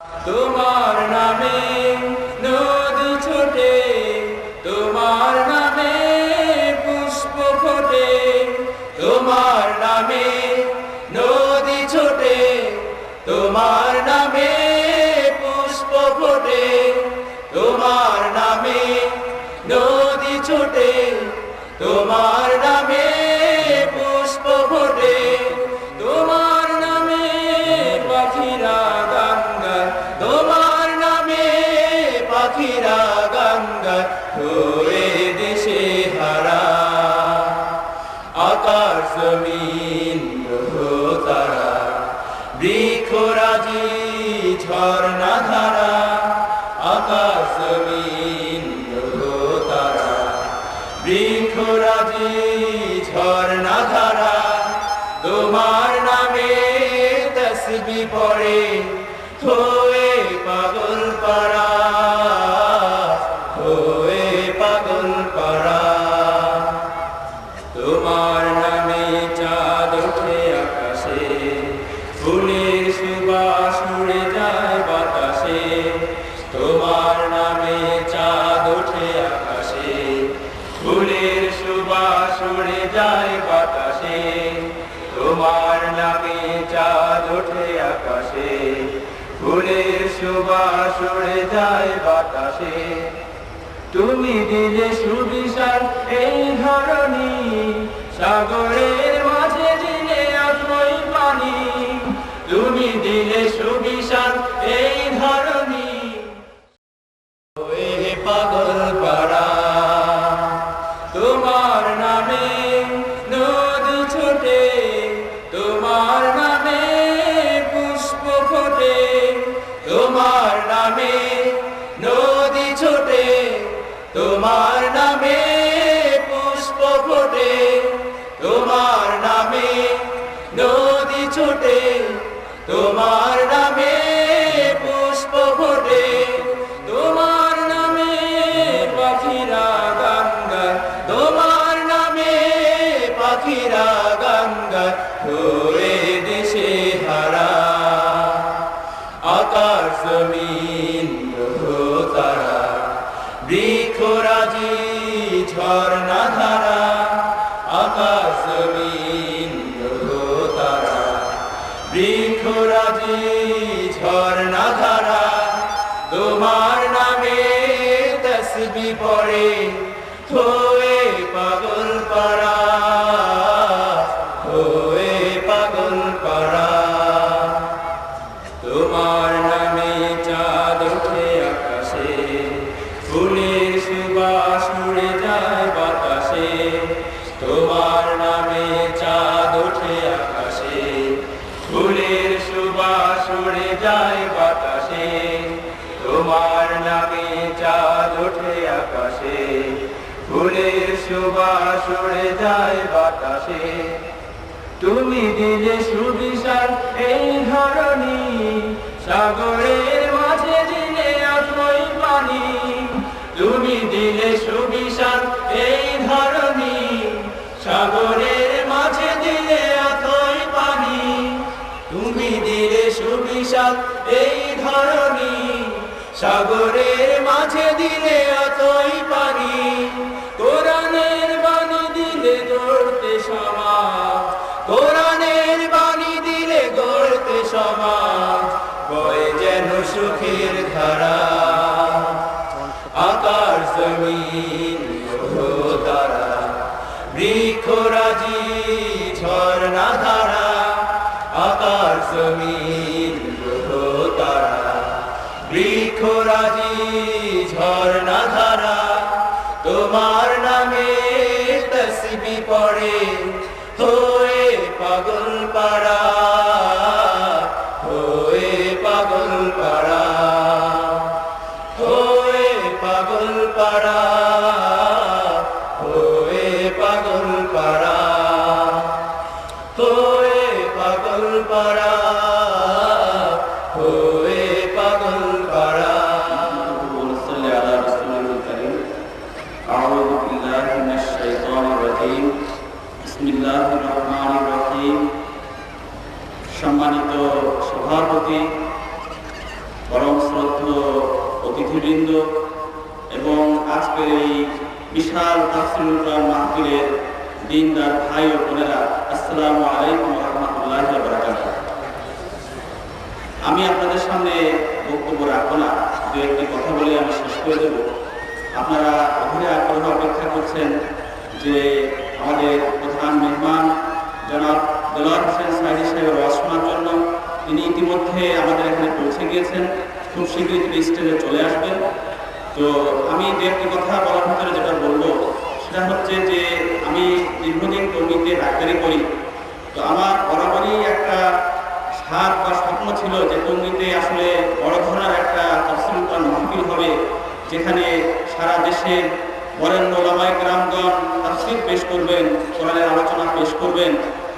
তোমার নামে নদী ছোটে, তোমার নামে পুষ্প ফোটে, তোমার নামে নদী ছোটে, তোমার নামে পুষ্প ফোটে, তোমার নামে নদী ছোটে, তোমার নামে পুষ্প ফোটে, তোমার নামে পাখিরা গান গায়, তোমার নামে পাখিরা গান গায়, হয়ে দেশে হারা। আকাশ জমিন গ্রহ তারা, বৃক্ষরাজি ঝর্ণা ধারা, আকাশ জমিন গ্রহ তারা, বৃক্ষরাজি ঝর্ণা ধারা, তোমার নামে তসবিহ পড়ে হয়ে পাগল পারা, হয়ে পাগল পারা। তোমার নামে চাঁদ ওঠে আকাশে, ফুলের সুবাস উড়ে যায় বাতাসে, তোমার নামে চাঁদ ওঠে আকাশে, ফুলের সুবাস উড়ে যায় বাতাসে, তোমার নামে চাঁদ ওঠে আকাশে, ফুলের সুবাস উড়ে যায় বাতাসে। তুমি দিলে সুবিশাল এই ধরণী, সাগরের মাঝে দিলে অথই পানি, তুমি দিলে সুবিশাল এই ধরণী, হয়ে পাগল পারা। তোমার নামে নদী ছোটে, তোমার নামে পুষ্প ফোটে, তোমার নামে নদী ছোটে, তোমার নামে পুষ্প ফোটে, তোমার নামে নদী ছোটে, তোমার নামে পুষ্প ফোটে, তোমার নামে পাখিরা গান গায়, তোমার নামে পাখিরা গান গায়, হয়ে দেশে হারা। আকাশ জমিন গ্রহ তারা, বৃক্ষরাজি ঝর্ণা ধারা, আকাশ জমিন গ্রহ তারা, বৃক্ষরাজি ঝর্ণা ধারা, তোমার নামে তসবিহ পড়ে হয়ে পাগল পারা, হয়ে পাগল পারা। তোমার নামে চাঁদ ওঠে আকাশে, ফুলের সুবাস উড়ে যায় বাতাসে, তোমার নামে চাঁদ ওঠে আকাশে, ফুলের সুবাস উড়ে যায় বাতাসে, তোমার নামে চাঁদ ওঠে আকাশে, ফুলের সুবাস উড়ে যায় বাতাসে। তুমি দিলে সুবিশাল এই ধরণী, সাগরের মাঝে দিলে অথই পানি, তুমি দিলে সুবিশাল এই ধরণী, সাগরের মাঝে দিলে অথই পানি, তুমি দিলে সুবিশাল এই ধরণী, সাগরের মাঝে দিলে অথই পানি। কোরআনের বাণী দিলে গড়তে সমাজ, কোরআনের বাণী দিলে গড়তে সমাজ, বয়ে যেন সুখের ধারা। আকাশ জমিন গ্রহ তারা, বৃক্ষরাজি ঝর্ণা ধারা, আকাশ জমিন গ্রহ তারা, বৃক্ষরাজি ঝর্ণা ধারা, তোমার নামে তসবিহ পড়ে হয়ে পাগল পারা, হয়ে পাগল পারা, হয়ে পাগল পারা, হয়ে পাগল পারা, হয়ে পাগল পারা, হয়ে পাগল পারা। أعوذ بالله من الشيطان الرجيم بسم الله الرحمن الرحيم। সম্মানিত সভাপতি, অতিথিবৃন্দ এবং আজকের এই বিশাল তাফসীরুল কোরআন মাহফিলের দিনদার ভাই ও বোনেরা, আসসালামু আলাইকুম ওয়া রাহমাতুল্লাহি ওয়া বারাকাতুহু। আমি আপনাদের সামনে বক্তব্য রাখবো না, দু একটি কথা বলে আমি শেষ করে দেব। আপনারা অধীরে আগ্রহ অপেক্ষা করছেন যে আমাদের প্রধান মেহমান জনাব দেলোয়ার হোসেন সাঈদী সাহেবের ওয়াজ শোনার জন্য। তিনি ইতিমধ্যে আমাদের এখানে পৌঁছে গিয়েছেন, খুব শীঘ্রই তিনি স্টেজে চলে আসবেন। তো আমি দু একটি কথা বলার ভিতরে যেটা বলবো সেটা হচ্ছে যে আমি দীর্ঘদিন কর্মীতে ডাক্তারি করি। তো আমার বরাবরই একটা স্বাদ বা স্বপ্ন ছিল যে টঙ্গীতে আসলে বড় ধরনের একটা তাফসীরুল কোরআন মাহফিল হবে, যেখানে সারা দেশের বরেণ্য ওলামায়ে কেরামগণ তাফসীর পেশ করবেন, কোরআনের আলোচনা পেশ করবেন।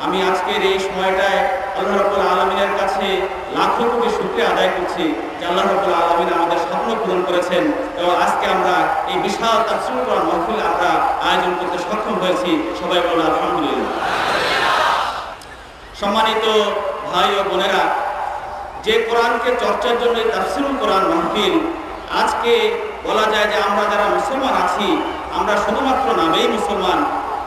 আমি আজকের এই সময়টায় আল্লাহ রাব্বুল আলামিনের কাছে লাখো কোটি শুকরিয়া আদায় করছি যে আল্লাহ রাব্বুল আলামিন আমাদের স্বপ্ন পূরণ করেছেন এবং আজকে আমরা এই বিশাল তাফসীরুল কোরআন মাহফিল আমরা আয়োজন করতে সক্ষম হয়েছি। সবাই বলুন আলহামদুলিল্লাহ। সম্মানিত ভাই ও বোনেরা, যে কোরআনকে চর্চার জন্য তাফসীরুল কোরআন মাহফিল, আজকে বলা যায় যে আমরা যারা মুসলমান আছি আমরা শুধুমাত্র নামেই মুসলমান,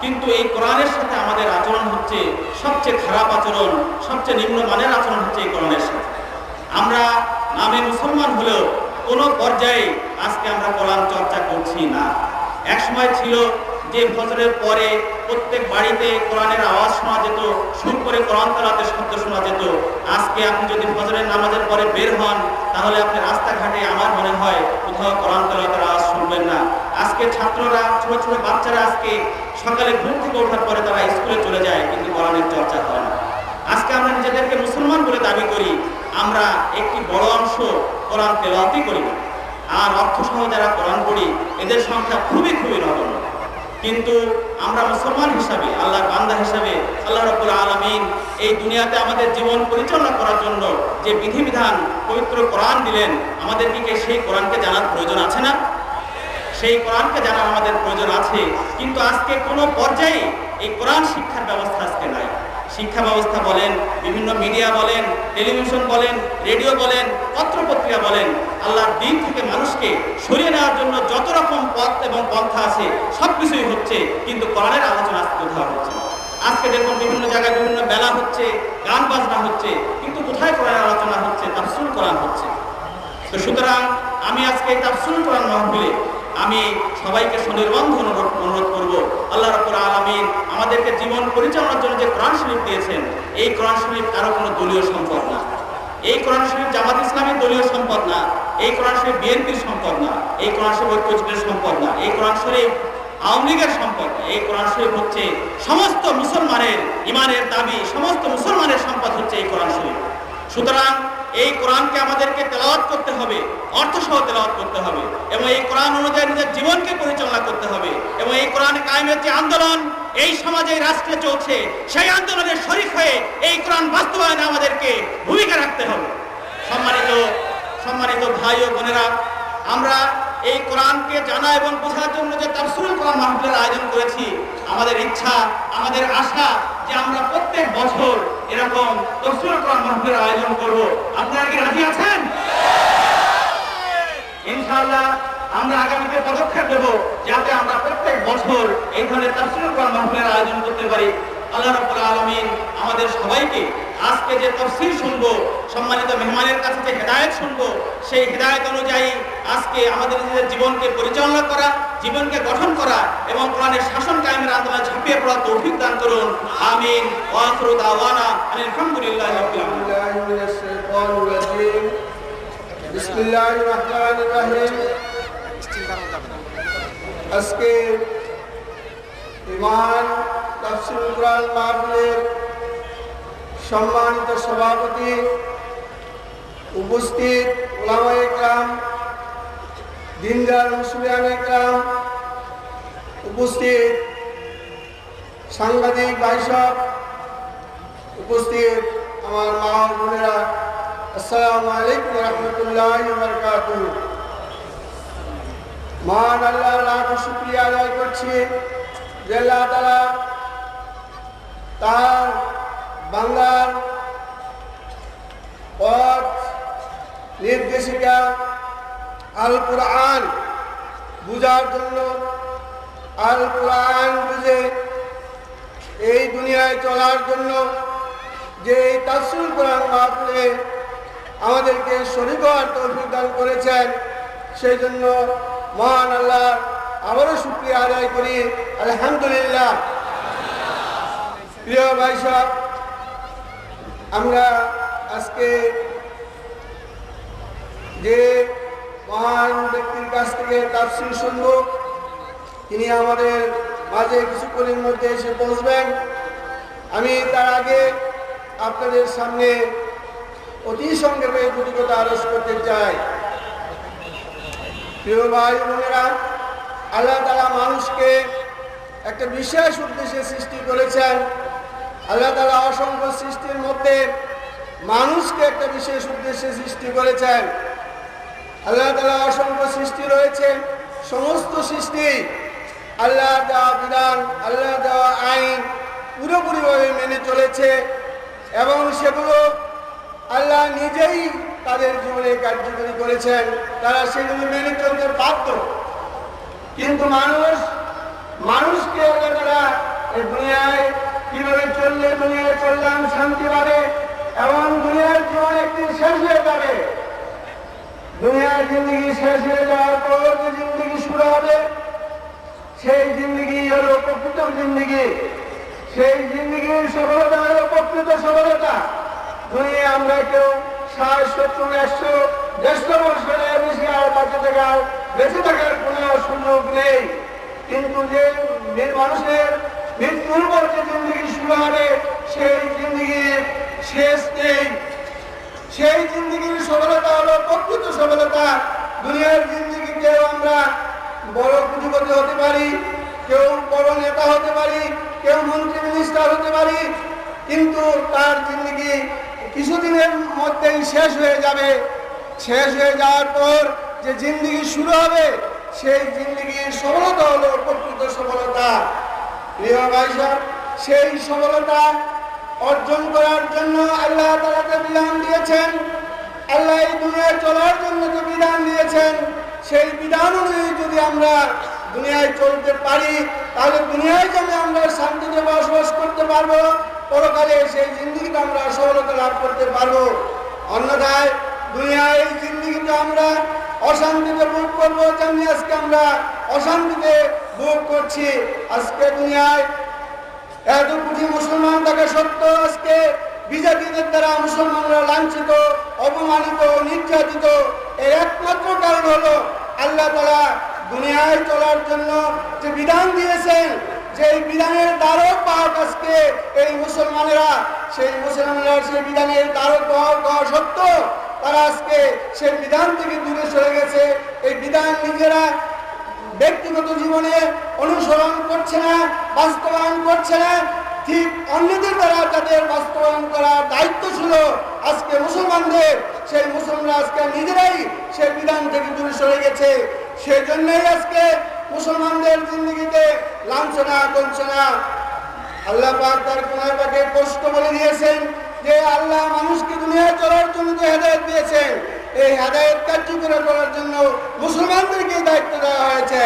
কিন্তু এই কোরআনের সাথে আমাদের আচরণ হচ্ছে সবচেয়ে খারাপ আচরণ, সবচেয়ে নিম্নমানের আচরণ হচ্ছে এই কোরআনের সাথে। আমরা নামে মুসলমান হলেও কোনো পর্যায়ে আজকে আমরা কোরআন চর্চা করছি না। এক সময় ছিল যে ফজরের পরে প্রত্যেক বাড়িতে কোরআনের আওয়াজ শোনা যেত, সুর করে কোরআন তেলাওয়াতের শব্দ শোনা যেত। আজকে আপনি যদি ফজরের নামাজের পরে বের হন তাহলে আপনি রাস্তাঘাটে আমার মনে হয় কোথাও কোরআন তেলাওয়াতের আওয়াজ শুনবেন না। আজকে ছাত্ররা, ছোট ছোট বাচ্চারা আজকে সকালে ঘুম থেকে ওঠার পরে তারা স্কুলে চলে যায়, কিন্তু কোরআনের চর্চা হয় না। আজকে আমরা নিজেদেরকে মুসলমান বলে দাবি করি, আমরা একটি বড় অংশ কোরআন তেলাওয়াতই করি না। আর অর্থসহ যারা কোরআন পড়ি এদের সংখ্যা খুবই খুবই নগণ্য। কিন্তু আমরা মুসলমান হিসাবে, আল্লাহর বান্দা হিসাবে আল্লাহ রাব্বুল আলামিন এই দুনিয়াতে আমাদের জীবন পরিচালনা করার জন্য যে বিধিবিধান পবিত্র কোরআন দিলেন, আমাদের কি সেই কোরআনকে জানার প্রয়োজন আছে না? সেই কোরআনকে জানার আমাদের প্রয়োজন আছে, কিন্তু আজকে কোনো পর্যায়ে এই কোরআন শিক্ষার ব্যবস্থা আজকে নাই। শিক্ষা ব্যবস্থা বলেন, বিভিন্ন মিডিয়া বলেন, টেলিভিশন বলেন, রেডিও বলেন, পত্রপত্রিকা বলেন, আল্লাহর দিন থেকে মানুষকে সরিয়ে নেওয়ার জন্য যত রকম পথ এবং পন্থা আছে সব কিছুই হচ্ছে, কিন্তু কোরআনের আলোচনা আজকে কোথাও হচ্ছে না। আজকে দেখুন বিভিন্ন জায়গায় বিভিন্ন মেলা হচ্ছে, গান বাজনা হচ্ছে, কিন্তু কোথায় কোরআনের আলোচনা হচ্ছে? তাফসীরুল কোরআন হচ্ছে। তো সুতরাং আমি আজকে এই তাফসীরুল কোরআন মাহফিলে আমি সবাইকে সুনির্বন্ধ অনুরোধ করব, আল্লাহ রাব্বুল আলামিন আমাদেরকে জীবন পরিচালনার জন্য যে কোরআন শরীফ দিয়েছেন, এই কোরআন শরীফ কারো কোনো দলীয় সম্পদ না। এই কোরআন শরীফ জামাত ইসলামের দলীয় সম্পদ না, এই কোরআন শরীফ বিএনপির সম্পদ না, এই কোরআন শরীফ ঐক্যজোটের সম্পদ না, এই কোরআন শরীফ আওয়ামী লীগের সম্পদ না। এই কোরআন শরীফ হচ্ছে সমস্ত মুসলমানের ইমানের দাবি, সমস্ত মুসলমানের সম্পদ হচ্ছে এই কোরআন শরীফ। সুতরাং এই কোরআনকে আমাদেরকে তেলাওয়াত করতে হবে, অর্থসহ তেলাওয়াত করতে হবে, এবং এই কোরআন অনুযায়ী নিজের জীবনকে পরিচালনা করতে হবে, এবং এই কোরআন কায়েমের যে আন্দোলন এই সমাজে রাষ্ট্রে চলছে, সেই আন্দোলনের শরীক হয়ে এই কোরআন বাস্তবায়নে আমাদেরকে ভূমিকা রাখতে হবে। সম্মানিত ভাই ও বোনেরা, আমরা এই কোরআনকে জানা এবং বোঝার জন্য যে তাফসীরুল কোরআন মাহফিলের আয়োজন করেছি, আমাদের ইচ্ছা, আমাদের আশা যে আমরা প্রত্যেক বছর এরকম তাফসীরুল কোরআন মাহফিলের আয়োজন করব। আপনারা কি রাজি আছেন? ইনশাআল্লাহ আমরা আগামীতে পদক্ষেপ দেব যাতে আমরা প্রত্যেক বছর এই ধরনের তাফসীরুল কোরআন মাহফিলের আয়োজন করতে পারি। আল্লাহ রাব্বুল আলামিন আমাদের সবাইকে আজকে যে তাফসীর শুনবো, সম্মানিত মেহমানের কাছে যে হেদায়েত শুনবো, সেই হেদায়েত অনুযায়ী আজকে আমাদের নিজেদের জীবনকে পরিচালনা করা, জীবনকে গঠন করা এবং কোরআনের শাসন কায়েমের আন্দোলনে ঝাঁপিয়ে পড়ার তৌফিক দান করুন। আমিন। ওয়া আখিরু দাওয়ানা আলহামদুলিল্লাহি রাব্বিল আলামিন। বিসমিল্লাহির রহমানির রহিম। আজকে ইমান তাফসীরুল কোরআন মাহফিলের সম্মানিত সভাপতি, উপস্থিত উলামায়ে কেরাম, দিনদার মুসলিয়ানে কেরাম, উপস্থিত সাংবাদিক ভাইসব, উপস্থিত আমার মা ও বোনেরা, আসসালামু আলাইকুম ওয়া রাহমাতুল্লাহি ওয়া বারাকাতুহু। মহান আল্লাহর লাখ শুকরিয়া আদায় করছি যে আল্লাহ তাআলা তার বাংলার পথ নির্দেশিকা আল কোরআন বুঝার জন্য, আল কোরআন বুঝে এই দুনিয়ায় চলার জন্য যে এই তাফসীরুল কোরআন মাহফিলে আমাদেরকে শরীক হওয়ার তৌফিক দান করেছেন, সেই জন্য মহান আল্লাহ আবারও শুকরিয়া আদায় করি, আলহামদুলিল্লাহ। প্রিয় ভাই সাহেব, আমরা আজকে যে মহান ব্যক্তির কাছ থেকে তাফসীর শুনব, তিনি আমাদের মাঝে কিছুক্ষণের মধ্যে এসে পৌঁছবেন। আমি তার আগে আপনাদের সামনে অতি সংক্ষেপে দুটি কথা আলোচ করতে চাই। প্রিয় ভাই বোনেরা, আল্লাহ তাআলা মানুষকে একটা বিশেষ উদ্দেশ্যে সৃষ্টি করেছেন। আল্লাহ তাআলা অসংখ্য সৃষ্টির মধ্যে মানুষকে একটা বিশেষ উদ্দেশ্যে সৃষ্টি করেছেন। আল্লাহ তাআলা অসংখ্য সৃষ্টি রয়েছে, সমস্ত সৃষ্টি আল্লাহ দেওয়া বিধান, আল্লাহ দেওয়া আইন পুরোপুরিভাবে মেনে চলেছে এবং সেগুলো আল্লাহ নিজেই তাদের জীবনে কার্যকরী করেছেন। তারা সেগুলো মেনে চলতে বাধ্য, কিন্তু মানুষকে আল্লাহ তাআলা এই দুনিয়ায় কিভাবে চললে দুনিয়ায় চললাম শান্তি পাবে এবং দুনিয়ার জীবন একদিন শেষ হয়ে যাবে। দুনিয়ার জিন্দগি শেষ হয়ে যাওয়ার পর যে জিন্দগি শুরু হবে, সেই জিন্দগি হলো প্রকৃত জিন্দগি। সেই জিন্দগির সফলতা হলো প্রকৃত সফলতা। দুনিয়া আমরা কেউ 60, 70, 100, 150 বছরের বেশি আর বেঁচে থাকার কোনো সুযোগ নেই। কিন্তু যে মানুষের মৃত্যুর পর যে জিন্দগি শুরু হবে, সেই জিন্দগির শেষ নেই। সেই জিন্দগির সফলতা হলো প্রকৃত সফলতা। দুনিয়ার জিন্দগিতেও আমরা বড় পুঁজিপতি হতে পারি, কেউ বড় নেতা হতে পারি, কেউ মন্ত্রী মিনিস্টার হতে পারি, কিন্তু তার জিন্দগি কিছুদিনের মধ্যেই শেষ হয়ে যাবে। শেষ হয়ে যাওয়ার পর যে জিন্দগি শুরু হবে, সেই জিন্দগির সফলতা হলো প্রকৃত সফলতা। প্রিয় ভাই সাহেব, সেই সফলতা অর্জন করার জন্য আল্লাহ তাআলা বিধান দিয়েছেন। আল্লাহ এই দুনিয়ায় চলার জন্য যে বিধান দিয়েছেন, সেই বিধান অনুযায়ী যদি আমরা দুনিয়ায় চলতে পারি, তাহলে দুনিয়ায় যেন আমরা শান্তিতে বসবাস করতে পারবো, পরকালে সেই জিন্দগিতে আমরা সফলতা লাভ করতে পারবো। অন্যথায় দুনিয়ায় এই জিন্দগিতে আমরা অশান্তিতে ভোগ করবো, যেমনি আজকে আমরা অশান্তিতে ভোগ করছি। আজকে দুনিয়ায় এত কোটি মুসলমান থাকা সত্ত্বেও আজকে বিজাতিদের দ্বারা মুসলমানরা লাঞ্ছিত, অপমানিত, নির্যাতিত। এর একমাত্র কারণ হলো আল্লাহ তাআলা দুনিয়ায় চলার জন্য যে বিধান দিয়েছেন, যে বিধানের দ্বারক পাক আজকে এই মুসলমানেরা, সেই মুসলমানেরা সেই বিধানের দ্বারক পাওয়া সত্ত্বেও তারা আজকে সেই বিধান থেকে দূরে সরে গেছে। এই বিধান নিজেরা ব্যক্তিগত জীবনে অনুসরণ করছে না, বাস্তবায়ন করছে না, ঠিক অন্যদের দ্বারা তাদের বাস্তবায়ন করার দায়িত্ব ছিল আজকে মুসলমানদের। সেই মুসলমানরা আজকে নিজেরাই সেই বিধান থেকে দূরে সরে গেছে। সেই জন্যই আজকে মুসলমানদের জিন্দগিতে লাঞ্ছনা, গঞ্ছনা। আল্লাহ পাক তার কোরআন পাকে স্পষ্ট বলে দিয়েছেন যে আল্লাহ মানুষকে দুনিয়ায় চলার জন্য যে হেদায়েত দিয়েছেন, এই হেদায়েত কার্যকর করার জন্য মুসলমানদেরকে দায়িত্ব দেওয়া হয়েছে।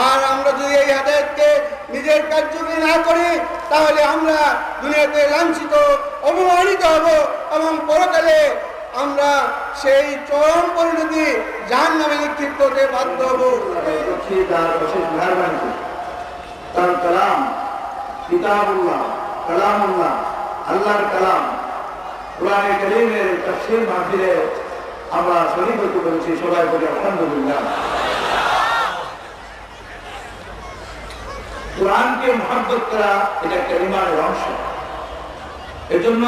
আর আমরা যদি এই হেদায়েতকে নিজের কার্যকরী না করি, তাহলে আমরা দুনিয়াতে লাঞ্ছিত, অপমানিত হব এবং পরকালে আমরা সেই চরম পরিণতি জাহান্নামে নিক্ষিপ্ত হতে বাধ্য হব। তার কালাম কিতাবুল্লাহ, কালামুল্লাহ, আল্লাহর কালাম, কোরআনে কারীমের তাফসীর মাহফিলে আমরা শরীক হতে পেরেছি। সবাই বলি আলহামদুলিল্লাহ। কোরআনকে মহব্বত করা এটা একটা ঈমানের অংশ। এজন্য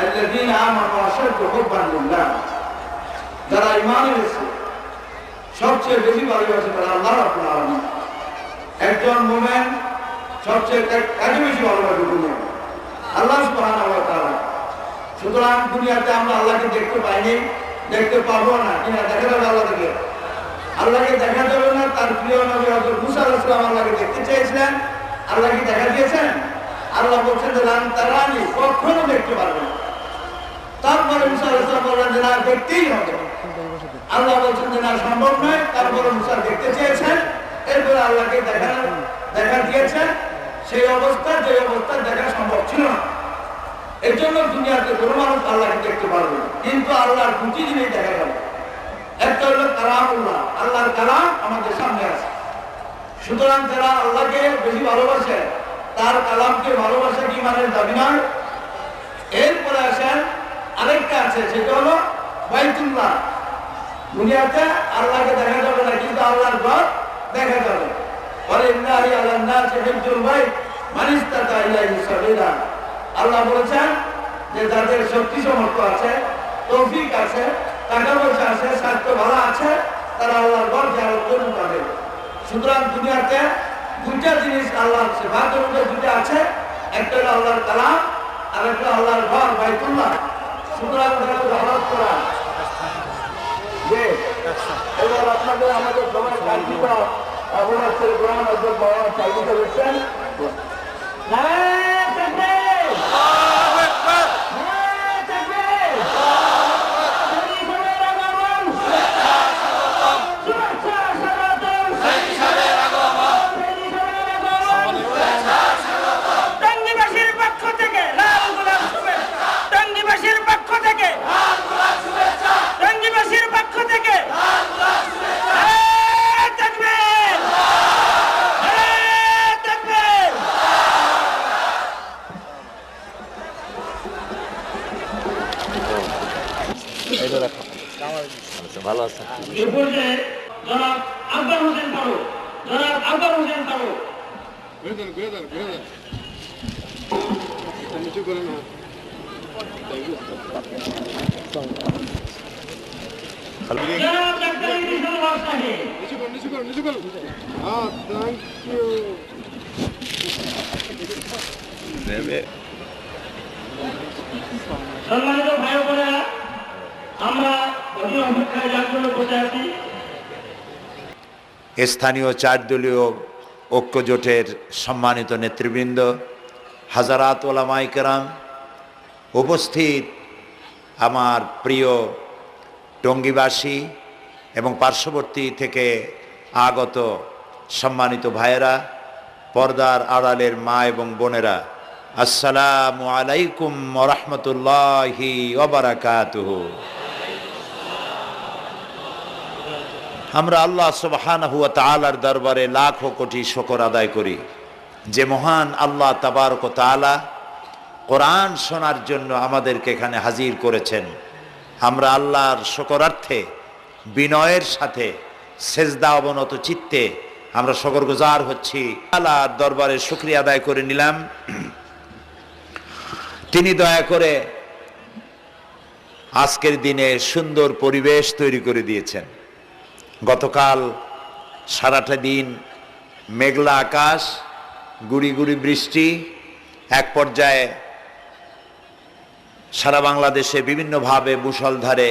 আল্লাযীনা আমানু আশাদ্দু হুব্বান লিল্লাহ, যারা ঈমান এনেছে সবচেয়ে বেশি ভালোবাসে তারা আল্লাহ রাব্বুল আলামিন। একজন মুমিন সবচেয়ে কাকে বেশি ভালোবাসে? দুনিয়া আল্লাহ সুবহানাহু ওয়া তাআলা। সুতরাং দুনিয়াতে আমরা আল্লাহকে দেখতে পাইনি, দেখতে পাবো না, কিনা দেখা যাবে আল্লাহকে? আল্লাহকে দেখা যাবে না। তার প্রিয় নবী হযরত মুসা আলাইহিস সালাম আল্লাহকে দেখতে চেয়েছিলেন, আল্লাহকে দেখা দিয়েছেন। আল্লাহ বলছেন যে লান তারানি, কখনো দেখতে পারবে না। তারপরে মুসা আলাইহিস সালাম বললেন যে না, দেখতেই হবে। আল্লাহ বলছেন যে না সম্ভব নয়, তারপরে মুসা দেখতে চেয়েছেন, এরপরে আল্লাহকে দেখা দিয়েছেন সেই অবস্থা, যে অবস্থা দেখা সম্ভব ছিল না। এর জন্য দুনিয়াতে কোনো মানুষ আল্লাহকে দেখতে পারবে না, কিন্তু আল্লাহর দুটি জিনিস দেখা যাবে। একটা হলো কালামুল্লাহ, আল্লাহর কালাম আমাদের সামনে আছে। সুতরাং যারা আল্লাহকে বেশি ভালোবাসে তার কালামকে ভালোবাসা কি ইমানের দাবি নয়। এরপরে আসেন আরেকটা আছে, সেটা হলো বাইতুল্লাহ। দুনিয়াতে আল্লাহকে দেখা যাবে না, কিন্তু আল্লাহর ঘর দেখা যাবে। আল্লাহ বলেছেন যে যাদের শক্তি সামর্থ্য আছে, তৌফিক আছে, টাকা পয়সা আছে, স্বাস্থ্য ভালো আছে, তারা আল্লাহর ঘর জিয়ারত করতে পারে। সুতরাং দুনিয়াতে দুইটা জিনিস আল্লাহর সিফাতের মধ্যে দুটো আছে, একটা হলো আল্লাহর কালাম আর একটা আল্লাহর ঘর বাইতুল্লাহ। সুতরাং হরজ করা যে এবার আপনাদের আমাদের সবাই কাঙ্ক্ষিত আবুনাসের কোরআন অধ্যক্ষ বাবা চালু করেছেন। ভালো আছে। জনাব আকবর হোসেন ফারুক, জনাব আকবর হোসেন ফারুক। জনাব ডাক্তার ইদ্রিস আলম সাহেব। সম্মানিত ভাই বোনেরা, আমরা অপেক্ষায় যার জন্য বসে আছি। স্থানীয় 4 দলীয় ঐক্য জোটের সম্মানিত নেতৃবৃন্দ, হাজারাত ওলামায়ে কেরাম, উপস্থিত আমার প্রিয় টঙ্গীবাসী এবং পার্শ্ববর্তী থেকে আগত সম্মানিত ভাইয়েরা, পর্দার আড়ালের মা এবং বোনেরা, আসসালামু আলাইকুম ওয়া রাহমাতুল্লাহি ওয়া বারাকাতুহু। আমরা আল্লাহ সুবহানাহু ওয়া তাআলার দরবারে লাখো কোটি শুকর আদায় করি যে মহান আল্লাহ তাবারক ওয়া তাআলা কোরআন শোনার জন্য আমাদেরকে এখানে হাজির করেছেন। আমরা আল্লাহর শুকরার্থে বিনয়ের সাথে সেজদা অবনত চিত্তে আমরা শুকরগুজার হচ্ছি। আল্লাহর দরবারে শুকরিয়া আদায় করে নিলাম, তিনি দয়া করে আজকের দিনে সুন্দর পরিবেশ তৈরি করে দিয়েছেন। গতকাল সারাটা দিন মেঘলা আকাশ, গুড়ি গুড়ি বৃষ্টি, এক পর্যায়ে সারা বাংলাদেশে বিভিন্নভাবে মুষলধারে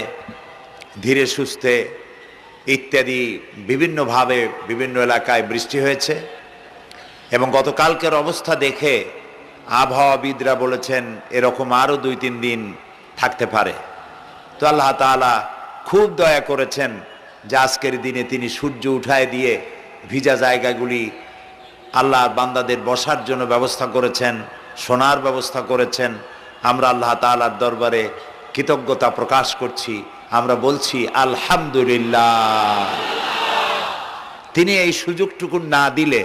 ধীরে সুস্থে ইত্যাদি বিভিন্নভাবে বিভিন্ন এলাকায় বৃষ্টি হয়েছে এবং গতকালকের অবস্থা দেখে আবহাওয়াবিদরা বলেছেন এরকম আরও 2-3 দিন থাকতে পারে। তো আল্লাহ তাআলা খুব দয়া করেছেন যে আজকের দিনে তিনি সূর্য উঠায় দিয়ে ভিজা জায়গাগুলি আল্লাহর বান্দাদের বসার জন্য ব্যবস্থা করেছেন, শোনার ব্যবস্থা করেছেন। আমরা আল্লাহ তাআলার দরবারে কৃতজ্ঞতা প্রকাশ করছি, আমরা বলছি আলহামদুলিল্লাহ। তিনি এই সুযোগটুকু না দিলে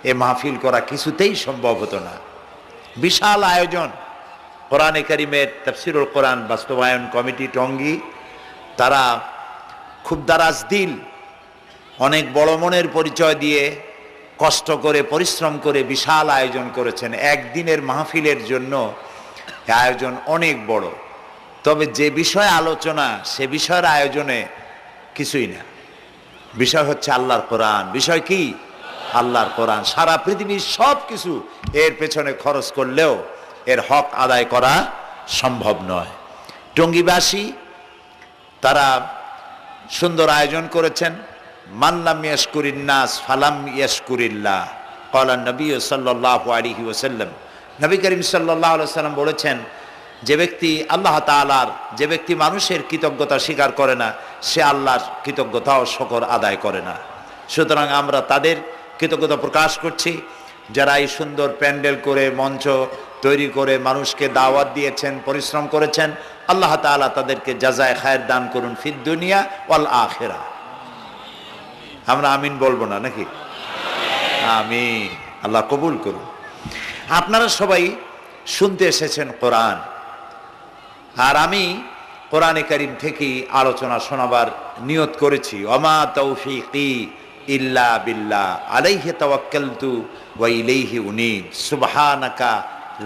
এ মাহফিল করা কিছুতেই সম্ভব হতো না। বিশাল আয়োজন, কোরআনে কারিমের তাফসীরুল কোরআন বাস্তবায়ন কমিটি টঙ্গী, তারা খুব দারাজ দিল, অনেক বড় মনের পরিচয় দিয়ে কষ্ট করে পরিশ্রম করে বিশাল আয়োজন করেছেন। একদিনের মাহফিলের জন্য আয়োজন অনেক বড়, তবে যে বিষয় আলোচনা সে বিষয়ের আয়োজনে কিছুই না। বিষয় হচ্ছে আল্লাহর কোরআন। বিষয় কি? আল্লাহর কোরআন। সারা পৃথিবীর সব কিছু এর পেছনে খরচ করলেও এর হক আদায় করা সম্ভব নয়। টঙ্গীবাসী তারা সুন্দর আয়োজন করেছেন। মাল্লাম ইয়াশকুরিন নাস ফালাম ইয়াশকুরিল্লাহ, ক্বালা নবী সাল্লাল্লাহু আলাইহি ওয়াসাল্লাম। নবী করিম সাল্লাল্লাহু আলাইহি ওয়াসাল্লাম বলেছেন যে ব্যক্তি আল্লাহ তাআলার, যে ব্যক্তি মানুষের কৃতজ্ঞতা স্বীকার করে না, সে আল্লাহর কৃতজ্ঞতা ও শকর আদায় করে না। সুতরাং আমরা তাদের কৃতজ্ঞতা প্রকাশ করছি যারা এই সুন্দর প্যান্ডেল করে, মঞ্চ তৈরি করে মানুষকে দাওয়াত দিয়েছেন, পরিশ্রম করেছেন। আল্লাহ তাআলা তাদেরকে জাযায়ে খায়ের দান করুন ফিদ দুনিয়া ওয়াল আখিরা। আমরা আমিন বলবো না নাকি? আমিন। আল্লাহ কবুল করুন। আপনারা সবাই শুনতে এসেছেন কোরআন, আর আমি কোরআনে কারীম থেকেই আলোচনা শোনাবার নিয়ত করেছি। ওমা তৌফিকি ইল্লা বিল্লাহ আলাইহি তাওয়াক্কালতু ওয়া ইলাইহি উনীব সুবহানাকা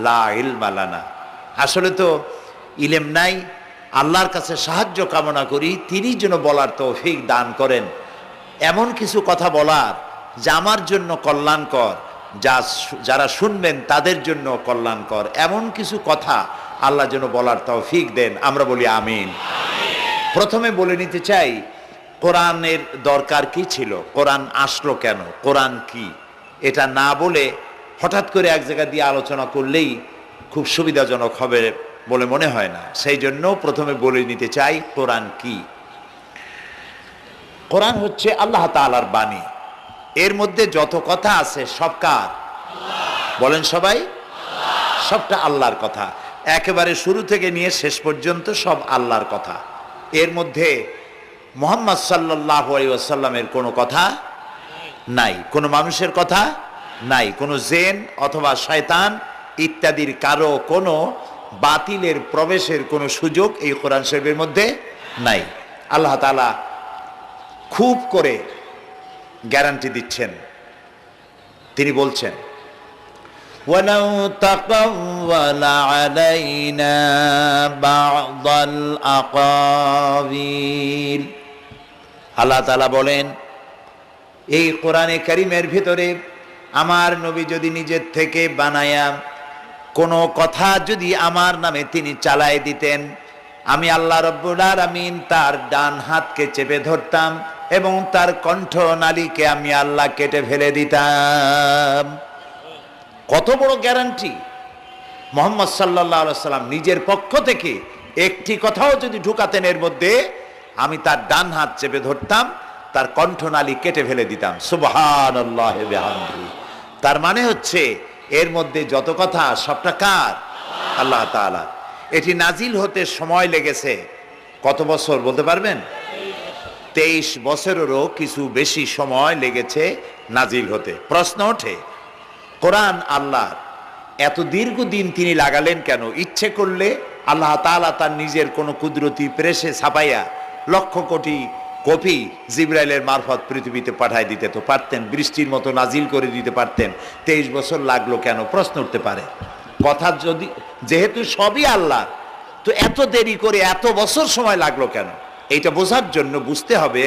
লা ইলমা লানা। আসলে তো ইলম নাই, আল্লাহর কাছে সাহায্য কামনা করি, তিনি যেন বলার তৌফিক দান করেন, এমন কিছু কথা বলার যা আমার জন্য কল্যাণকর, যারা শুনবেন তাদের জন্য কল্যাণকর, এমন কিছু কথা আল্লাহ যেন বলার তৌফিক দেন। আমরা বলি আমিন। প্রথমে বলে নিতে চাই কোরআনের দরকার কি ছিল, কোরআন আসলো কেন, কোরআন কি, এটা না বলে হঠাৎ করে এক জায়গা দিয়ে আলোচনা করলেই খুব সুবিধাজনক হবে বলে মনে হয় না। সেই জন্য প্রথমে বলে নিতে চাই কোরআন কি। কোরআন হচ্ছে আল্লাহ তাআলার বাণী। এর মধ্যে যত কথা আছে সব কার? বলেন সবাই। সবটা আল্লাহর কথা, একেবারে শুরু থেকে নিয়ে শেষ পর্যন্ত সব আল্লাহর কথা। এর মধ্যে মুহাম্মদ সাল্লাল্লাহু আলাইহি ওয়াসাল্লামের কোনো কথা নাই, কোনো মানুষের কথা নাই, কোনো জিন অথবা শয়তান ইত্যাদির কারো কোনো বাতিলের প্রবেশের কোনো সুযোগ এই কোরআন শরীফের মধ্যে নাই। আল্লাহ তাআলা খুব করে গ্যারান্টি দিচ্ছেন। তিনি বলছেন ওয়ালাউ তাকাওয়ালা আলাইনা বা'দাল আকাবিল। আল্লাহ তাআলা বলেন এই কোরআনে কারীমের ভিতরে আমার নবী যদি নিজের থেকে বানায়া কোনো কথা যদি আমার নামে তিনি চালায় দিতেন, আমি আল্লাহ রাব্বুল আলামিন তার ডান হাতকে চেপে ধরতাম এবং তার কণ্ঠ নালীকে আমি আল্লাহ কেটে ফেলে দিতাম। কত বড় গ্যারান্টি! মুহাম্মদ সাল্লাল্লাহু আলাইহি সাল্লাম নিজের পক্ষ থেকে একটি কথাও যদি ঢুকাতেন এর মধ্যে, আমি তার ডান হাত চেপে ধরতাম, তার কণ্ঠনালী কেটে ফেলে দিতাম। সুবহানাল্লাহি বিহামদিহি। তার মানে হচ্ছে এর মধ্যে যত কথা সবটা কার? আল্লাহ তাআলা। এটি নাজিল হতে সময় লেগেছে কত বছর বলতে পারবেন? 23 বছরেরও কিছু বেশি সময় লেগেছে নাজিল হতে। প্রশ্ন ওঠে কোরআন আল্লাহর, এত দীর্ঘদিন তিনি লাগালেন কেন? ইচ্ছে করলে আল্লাহ তাআলা তার নিজের কোনো কুদরতি প্রেসে ছাপাইয়া লক্ষ কোটি কপি জিবরাইলের মারফত পৃথিবীতে পাঠায় দিতে তো পারতেন, বৃষ্টির মতো নাজিল করে দিতে পারতেন। 23 বছর লাগলো কেন? প্রশ্ন উঠতে পারে। কথা যদি যেহেতু সবই আল্লাহ, তো এত দেরি করে এত বছর সময় লাগলো কেন? এইটা বোঝার জন্য বুঝতে হবে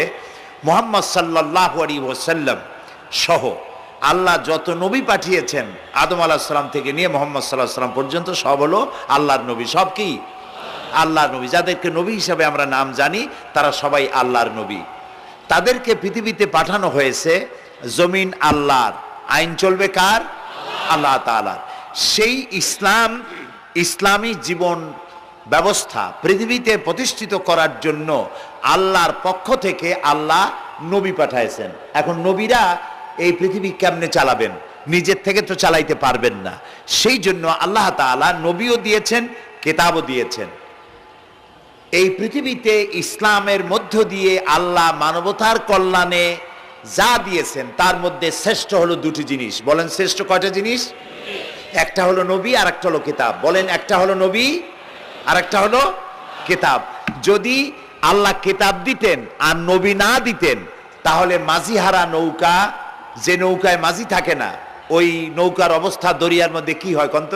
মুহাম্মদ সাল্লাল্লাহু আলাইহি ওয়াসাল্লাম সহ আল্লাহ যত নবী পাঠিয়েছেন আদম আলাইহিস সালাম থেকে নিয়ে মুহাম্মদ সাল্লাল্লাহু আলাইহি ওয়াসাল্লাম পর্যন্ত সব হলো আল্লাহর নবী। সব কি? আল্লাহর নবী। যাদেরকে নবী হিসাবে আমরা নাম জানি তারা সবাই আল্লাহর নবী। তাদেরকে পৃথিবীতে পাঠানো হয়েছে জমিন আল্লাহর, আইন চলবে কার? আল্লাহ তাআলার। সেই ইসলামী জীবন ব্যবস্থা পৃথিবীতে প্রতিষ্ঠিত করার জন্য আল্লাহর পক্ষ থেকে আল্লাহ নবী পাঠাইছেন। এখন নবীরা এই পৃথিবী কেমনে চালাবেন? নিজের থেকে তো চালাইতে পারবেন না। সেই জন্য আল্লাহ তাআলা নবীও দিয়েছেন, কিতাবও দিয়েছেন। এই পৃথিবীতে ইসলামের মধ্য দিয়ে আল্লাহ মানবতার কল্যাণে যা দিয়েছেন তার মধ্যে শ্রেষ্ঠ হলো দুটি জিনিস। বলেন শ্রেষ্ঠ কয়টা জিনিস? একটা হলো নবী আর একটা হলো কিতাব। বলেন একটা হলো নবী আর একটা হলো কিতাব। যদি আল্লাহ কিতাব দিতেন আর নবী না দিতেন তাহলে মাঝিহারা নৌকা, যে নৌকায় মাঝি থাকে না, ওই নৌকার অবস্থা দরিয়ার মধ্যে কি হয় কন্ত?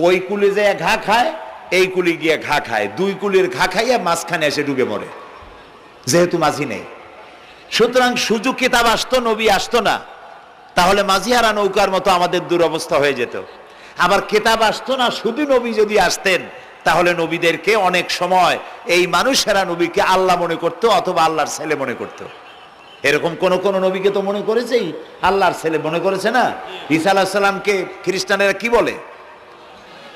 ওই কুলে যায় ঘা খায়, এই কুলি গিয়ে ঘা খায়, দুই কুলির ঘা খাইয়া মাঝখানে এসে ডুবে মরে, যেহেতু মাঝি নেই। সুতরাং সুযোগ কিতাব আসতো, নবী আসতো না, তাহলে মাঝিহারা নৌকার মতো আমাদের দুরবস্থা হয়ে যেত। আবার কিতাব আসতো না, শুধু নবী যদি আসতেন তাহলে নবীদেরকে অনেক সময় এই মানুষেরা নবীকে আল্লাহ মনে করতো অথবা আল্লাহর ছেলে মনে করতো। এরকম কোন নবীকে তো মনে করেছেই আল্লাহর ছেলে মনে করেছে না। ঈসা আলাইহিস সালামকে খ্রিস্টানেরা কি বলে?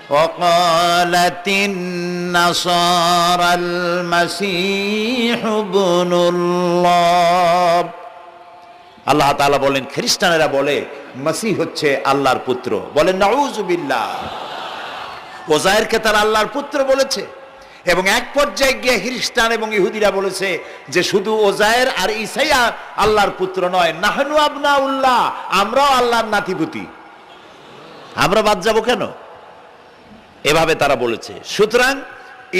وقالت النصارى المسيح ابن الله। আল্লাহ তাআলা বলেন খ্রিস্টানেরা বলে মসিহ হচ্ছে আল্লাহর পুত্র, বলেন নাউযুবিল্লাহ। ওজায়েরকে তারা আল্লাহর পুত্র বলেছে এবং এক পর্যায়ে গিয়ে খ্রিস্টান এবং ইহুদিরা বলেছে যে শুধু ওজায়ের আর ঈসা আল্লাহর পুত্র নয়, নাহনু আবনাউল্লাহ, আমরাও আল্লাহর নাতিপুতি, আমরা বাদ যাব কেন? এভাবে তারা বলেছে। সুতরাং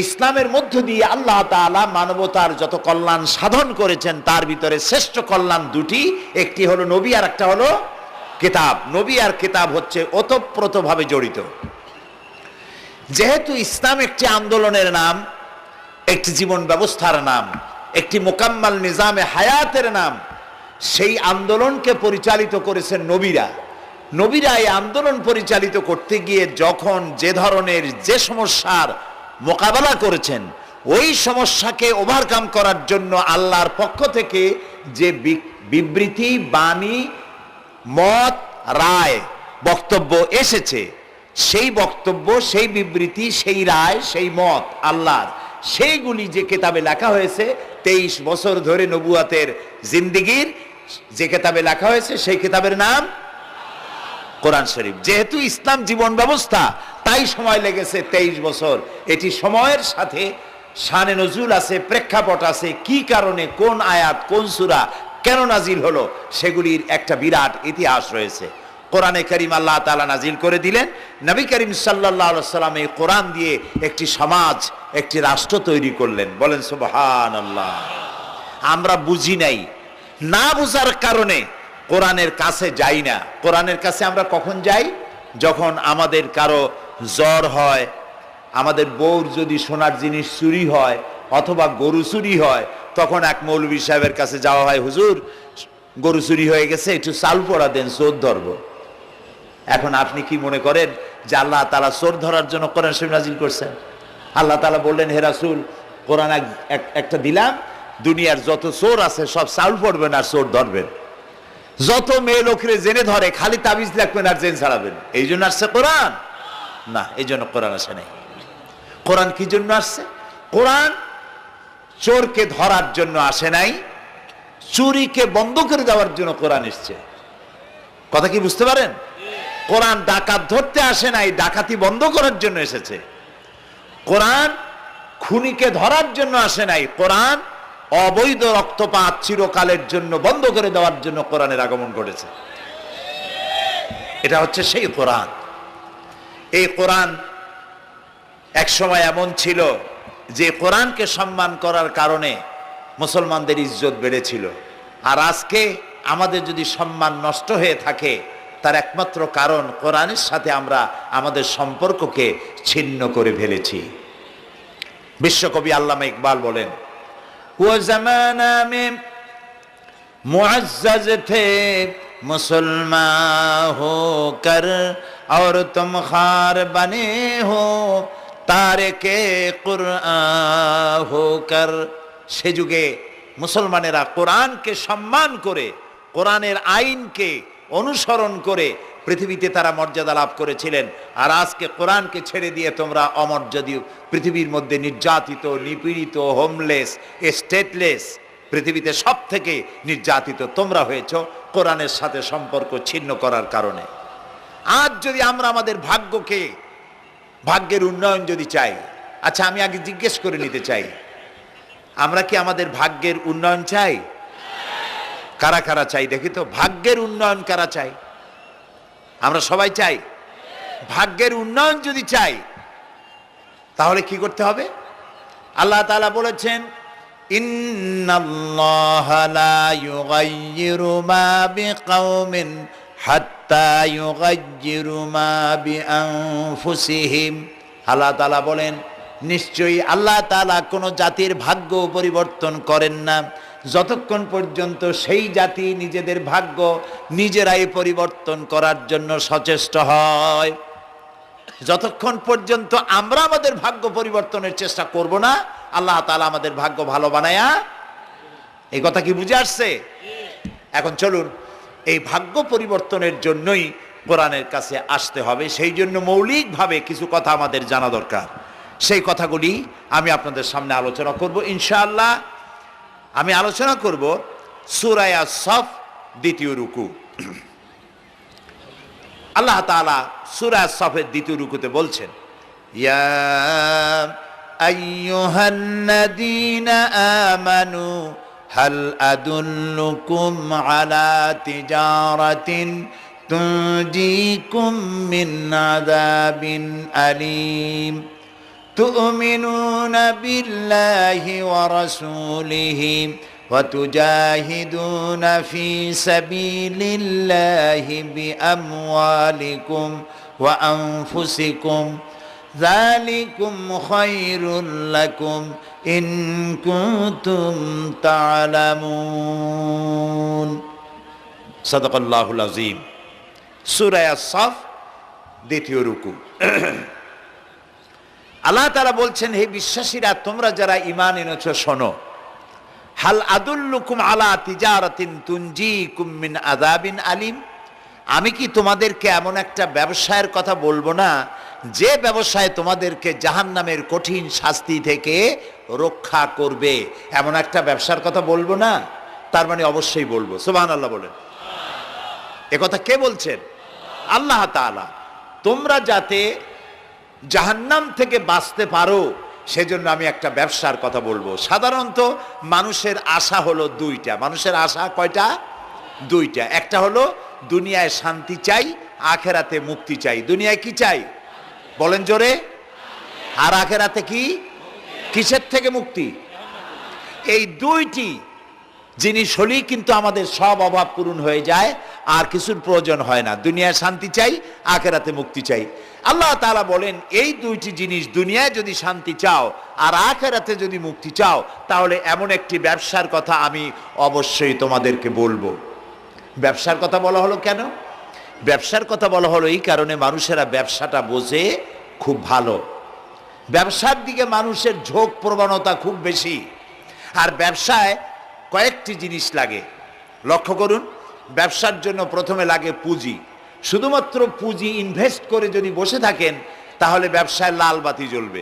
ইসলামের মধ্য দিয়ে আল্লাহ তাআলা মানবতার যত কল্যাণ সাধন করেছেন তার ভিতরে শ্রেষ্ঠ কল্যাণ দুটি, একটি হলো নবী আর একটা হলো কিতাব। নবী আর কিতাব হচ্ছে ওতপ্রোতভাবে জড়িত। যেহেতু ইসলাম একটি আন্দোলনের নাম, একটি জীবন ব্যবস্থার নাম, একটি মোকাম্মাল নিজামে হায়াতের নাম, সেই আন্দোলনকে পরিচালিত করেছেন নবীরা। নবীরা এই আন্দোলন পরিচালিত করতে গিয়ে যখন যে ধরনের যে সমস্যার মোকাবেলা করেছেন, ওই সমস্যাকে ওভারকাম করার জন্য আল্লাহর পক্ষ থেকে যে বিবৃতি, বাণী, মত, রায়, বক্তব্য এসেছে, সেই বক্তব্য, সেই বিবৃতি, সেই রায়, সেই মত আল্লাহর, সেইগুলি যে কিতাবে লেখা হয়েছে 23 বছর ধরে নবুয়াতের জিন্দেগির যে কিতাবে লেখা হয়েছে, সেই কিতাবের নাম কোরআন শরীফ। যেহেতু ইসলাম জীবন ব্যবস্থা, তাই সময় লেগেছে 23 বছর। এটি সময়ের সাথে শানে নজুল আছে, প্রেক্ষাপট আছে, কি কারণে, কোন আয়াত, কোন সূরা কেন নাজিল হলো, সেগুলির একটা বিরাট ইতিহাস রয়েছে। কোরআনে কারীম আল্লাহ তাআলা নাজিল করে দিলেন, নবী করিম সাল্লাল্লাহু আলাইহি ওয়াসাল্লাম এই কোরআন দিয়ে একটি সমাজ, একটি রাষ্ট্র তৈরি করলেন। বলেন সুবহানাল্লাহ। আমরা বুঝি নাই, না বুঝার কারণে কোরআনের কাছে যাই না। কোরআনের কাছে আমরা কখন যাই? যখন আমাদের কারো জ্বর হয়, আমাদের বউর যদি সোনার জিনিস চুরি হয় অথবা গরু চুরি হয়, তখন এক মৌলভী সাহেবের কাছে যাওয়া হয়, হুজুর গরু চুরি হয়ে গেছে, একটু চাল পোড়া দেন, চোর ধরবো। এখন আপনি কি মনে করেন যে আল্লাহ তাআলা চোর ধরার জন্য কোরআন শরীফ নাজিল করছেন? আল্লাহ তাআলা বললেন, হে রাসূল, কোরআন একটা দিলাম, দুনিয়ার যত চোর আছে সব চাল পড়বেন আর চোর ধরবেন, যত মেয়ে লোকরে জেনে ধরে খালি তাবিজ লাগবেন আর জেন ছাড়াবেন। এই জন্য আসছে কোরআন? না, এই জন্য কোরআন আসে নাই। কোরআন কি জন্য আসছে? কোরআন চোরকে ধরার জন্য আসে নাই, চুরিকে বন্ধ করে দেওয়ার জন্য কোরআন এসছে। কথা কি বুঝতে পারেন? কোরআন ডাকাত ধরতে আসে নাই, ডাকাতি বন্ধ করার জন্য এসেছে। কোরআন খুনিকে ধরার জন্য আসে নাই, কোরআন অবৈধ রক্তপাত চিরকালের জন্য বন্ধ করে দেওয়ার জন্য কোরআনের আগমন ঘটেছে। এটা হচ্ছে সেই কোরআন। এই কোরআন এক সময় এমন ছিল যে কোরআনকে সম্মান করার কারণে মুসলমানদের ইজ্জত বেড়েছিল। আর আজকে আমাদের যদি সম্মান নষ্ট হয়ে থাকে, তার একমাত্র কারণ কোরআনের সাথে আমরা আমাদের সম্পর্ককে ছিন্ন করে ফেলেছি। বিশ্বকবি আল্লামা ইকবাল বলেন, वो जमाना में मुअज़्ज़ज़ थे मुसलमान होकर और तुम खार बने हो तारिके कुरआन होकर। সে যুগে মুসলমানেরা কোরআনকে সম্মান করে, কোরআনের আইনকে অনুসরণ করে পৃথিবীতে তারা মর্যাদা লাভ করেছিলেন। আর আজকে কোরআনকে ছেড়ে দিয়ে তোমরা অমর্যাদীয়, পৃথিবীর মধ্যে নির্যাতিত, নিপীড়িত, হোমলেস, স্টেটলেস, পৃথিবীতে সব থেকে নির্যাতিত তোমরা হয়েছ কোরআনের সাথে সম্পর্ক ছিন্ন করার কারণে। আজ যদি আমরা আমাদের ভাগ্যকে, ভাগ্যের উন্নয়ন যদি চাই, আচ্ছা আমি আগে জিজ্ঞেস করে নিতে চাই, আমরা কি আমাদের ভাগ্যের উন্নয়ন চাই? কারা কারা চাই দেখি তো? ভাগ্যের উন্নয়ন কারা চাই? আমরা সবাই চাই। ভাগ্যের উন্নয়ন যদি চাই তাহলে কি করতে হবে? আল্লাহ তাআলা বলেছেন, ইন্নাল্লাহা লা ইউগাইয়িরু মা বিকাওমিন হাত্তা ইউগাইয়িরু মা বিআনফুসিহিম। আল্লাহ তাআলা বলেন, নিশ্চয়ই আল্লাহ তাআলা কোন জাতির ভাগ্য পরিবর্তন করেন না যতক্ষণ পর্যন্ত সেই জাতি নিজেদের ভাগ্য নিজেরাই পরিবর্তন করার জন্য সচেষ্ট হয়। যতক্ষণ পর্যন্ত আমরা আমাদের ভাগ্য পরিবর্তনের চেষ্টা করব না, আল্লাহ তাআলা আমাদের ভাগ্য ভালো বানায়া। এই কথা কি বুঝে আসছে? এখন চলুন এই ভাগ্য পরিবর্তনের জন্যই কোরআনের কাছে আসতে হবে। সেই জন্য মৌলিকভাবে কিছু কথা আমাদের জানা দরকার। সেই কথাগুলি আমি আপনাদের সামনে আলোচনা করব ইনশাআল্লাহ। আমি আলোচনা করব সূরা আস-সাফ দ্বিতীয় রুকু। আল্লাহ তাআলা সূরা আস-সাফের দ্বিতীয় রুকুতে বলছেন, ইয়া আইয়ুহান্নাযীনা আমানু হাল আদুল্লুকুম আলা তিজারাতিন তুনজিকুম মিন আযাবিন আলীম তু'মিনুনা বিল্লাহি ওয়া রাসূলিহি ওয়া তুজাহিদুনা ফি সাবিলিল্লাহি বিআমওয়ালিকুম ওয়া আনফুসিকুম যালিকুম খায়রুল লাকুম ইন কুনতুম তা'লামুন। সাদাকাল্লাহুল আযীম। সূরা আস-সাফ দ্বিতীয় রুকু। আল্লাহ তাআলা বলছেন, হে বিশ্বাসীরা, তোমরা যারা ঈমান এনেছো শোনো, হাল আদুল্লুকুম আলা তিজারাতিন তুনজিকুম মিন আযাবিন আলীম, আমি কি তোমাদেরকে এমন একটা ব্যবসায়ের কথা বলবো না যে ব্যবসায় তোমাদেরকে জাহান্নামের কঠিন শাস্তি থেকে রক্ষা করবে? এমন একটা ব্যবসার কথা বলবো না? তার মানে অবশ্যই বলবো। সুবহানাল্লাহ বলেন। একথা কে বলছেন? আল্লাহ তাআলা। তোমরা যাতে জাহান্নাম থেকে বাঁচতে পারো সেজন্য আমি একটা ব্যবসার কথা বলবো। সাধারণত মানুষের আশা হলো দুইটা। মানুষের আশা কয়টা? দুইটা। একটা হলো দুনিয়ায় শান্তি চাই, আখেরাতে মুক্তি চাই। দুনিয়ায় কি চাই বলেন জোরে? আর আখেরাতে কি? কিসের থেকে মুক্তি? এই দুইটি জিনিস হলেই কিন্তু আমাদের সব অভাব পূরণ হয়ে যায়, আর কিছুর প্রয়োজন হয় না। দুনিয়ায় শান্তি চাই, আখেরাতে মুক্তি চাই। আল্লাহ তাআলা বলেন, এই দুইটি জিনিস, দুনিয়ায় যদি শান্তি চাও আর আখেরাতে যদি মুক্তি চাও, তাহলে এমন একটি ব্যবসার কথা আমি অবশ্যই তোমাদেরকে বলবো। ব্যবসার কথা বলা হলো কেন? ব্যবসার কথা বলা হলো এই কারণে, মানুষেরা ব্যবসাটা বোঝে খুব ভালো। ব্যবসার দিকে মানুষের ঝোঁক প্রবণতা খুব বেশি। আর ব্যবসায় কয়েকটি জিনিস লাগে, লক্ষ্য করুন। ব্যবসার জন্য প্রথমে লাগে পুঁজি। শুধুমাত্র পুঁজি ইনভেস্ট করে যদি বসে থাকেন তাহলে ব্যবসায় লাল বাতি জ্বলবে।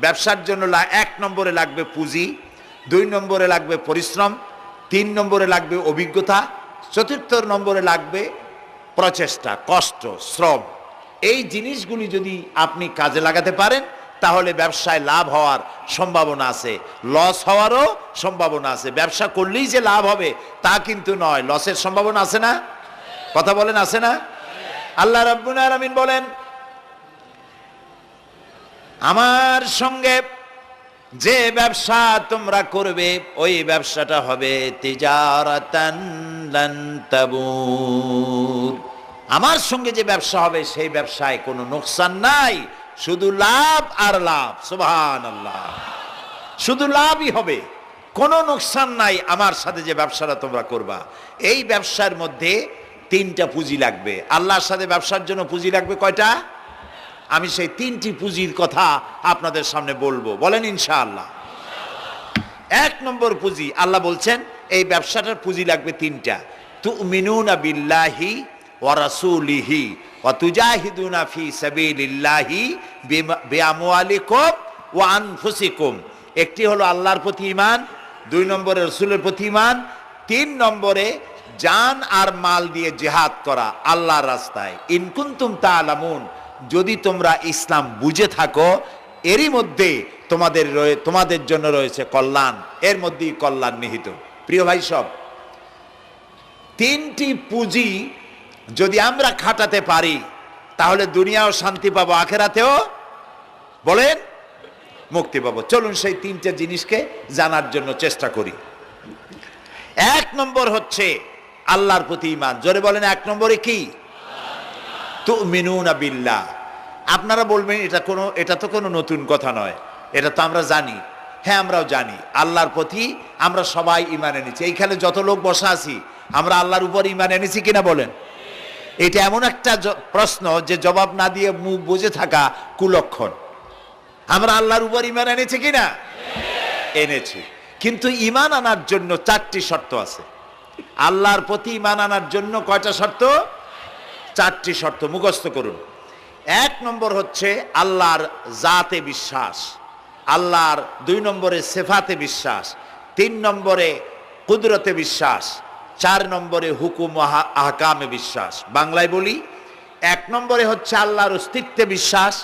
ব্যবসার জন্য 1 নম্বরে লাগবে পুঁজি, 2 নম্বরে লাগবে পরিশ্রম, 3 নম্বরে লাগবে অভিজ্ঞতা, 4 নম্বরে লাগবে প্রচেষ্টা, কষ্ট, শ্রম। এই জিনিসগুলি যদি আপনি কাজে লাগাতে পারেন তাহলে ব্যবসায় লাভ হওয়ার সম্ভাবনা আছে, লস হওয়ারও সম্ভাবনা আছে। ব্যবসা করলেই যে লাভ হবে তা কিন্তু নয়, লসের সম্ভাবনা আছে না? কথা বলেন, আছে না? আল্লাহ রাব্বুল আলামিন বলেন, আমার সঙ্গে যে ব্যবসা তোমরা করবে ওই ব্যবসাটা হবে তিজারাতান লান তাবুর। আমার সঙ্গে যে ব্যবসা হবে সেই ব্যবসায় কোনো নোকসান নাই, শুধু লাভ আর লাভ। সুবহানাল্লাহ। শুধু লাভই হবে, কোনো নোকসান নাই আমার সাথে যে ব্যবসাটা তোমরা করবা। এই ব্যবসার মধ্যে 3টা পুঁজি লাগবে। আল্লাহর সাথে ব্যবসার জন্য পুঁজি লাগবে কয়টা? আমি সেই 3টি পুঁজির কথা আপনাদের সামনে বলবো। বলেন ইনশাআল্লাহ। 1 নম্বর পুঁজি, আল্লাহ বলছেন এই ব্যবসাটার পুঁজি লাগবে 3টা। তুমিনুনা বিল্লাহি ওয়া রাসূলিহি ওয়া তুজাহিদুনা ফি সাবিলিল্লাহি বিআমওয়ালিকুম ওয়া আনফুসিকুম। একটি হলো আল্লাহর প্রতি ঈমান, 2 নম্বরে রাসূলের প্রতি ঈমান, 3 নম্বরে জান আর মাল দিয়ে জিহাদ করা আল্লাহর রাস্তায়। ইন কুনতুম তা'লামুন, যদি তোমরা ইসলাম বুঝে থাকো, এরই মধ্যে তোমাদের জন্য রয়েছে কল্যাণ, এর মধ্যেই কল্যাণ নিহিত। প্রিয় ভাই সব, 3টি পুঁজি যদি আমরা খাটাতে পারি তাহলে দুনিয়াও শান্তি পাবো, আখেরাতেও বলেন মুক্তি পাবো। চলুন সেই 3টে জিনিসকে জানার জন্য চেষ্টা করি। 1 নম্বর হচ্ছে আল্লাহর প্রতি ঈমান। জোরে বলেন, 1 নম্বরে কি? তুমিনুনা বিল্লাহ। আপনারা বলবেন এটা তো কোনো নতুন কথা নয়, এটা তো আমরা জানি। হ্যাঁ, আমরাও জানি আল্লাহর প্রতি আমরা সবাই ঈমান এনেছি। এইখানে যত লোক বসা আছি আমরা আল্লাহর উপর ঈমান এনেছি কিনা বলেন? এটা এমন একটা প্রশ্ন যে জবাব না দিয়ে মুখ বুজে থাকা কুলক্ষণ। আমরা আল্লাহর উপর ঈমান এনেছি কিনা? এনেছি। কিন্তু ঈমান আনার জন্য 4টি শর্ত আছে। আল্লাহর প্রতি ঈমান আনার জন্য কয়টা শর্ত? চারটি শর্ত মুখস্থ করুন। 1 নম্বর হচ্ছে আল্লাহর জাতে বিশ্বাস, আল্লাহর 2 নম্বরে সিফাতে বিশ্বাস, 3 নম্বরে কুদরতে বিশ্বাস, 4 নম্বরে হুকুম ও আহকামে বিশ্বাস। বাংলায় বলি, 1 নম্বরে হচ্ছে আল্লাহর অস্তিত্বে বিশ্বাস,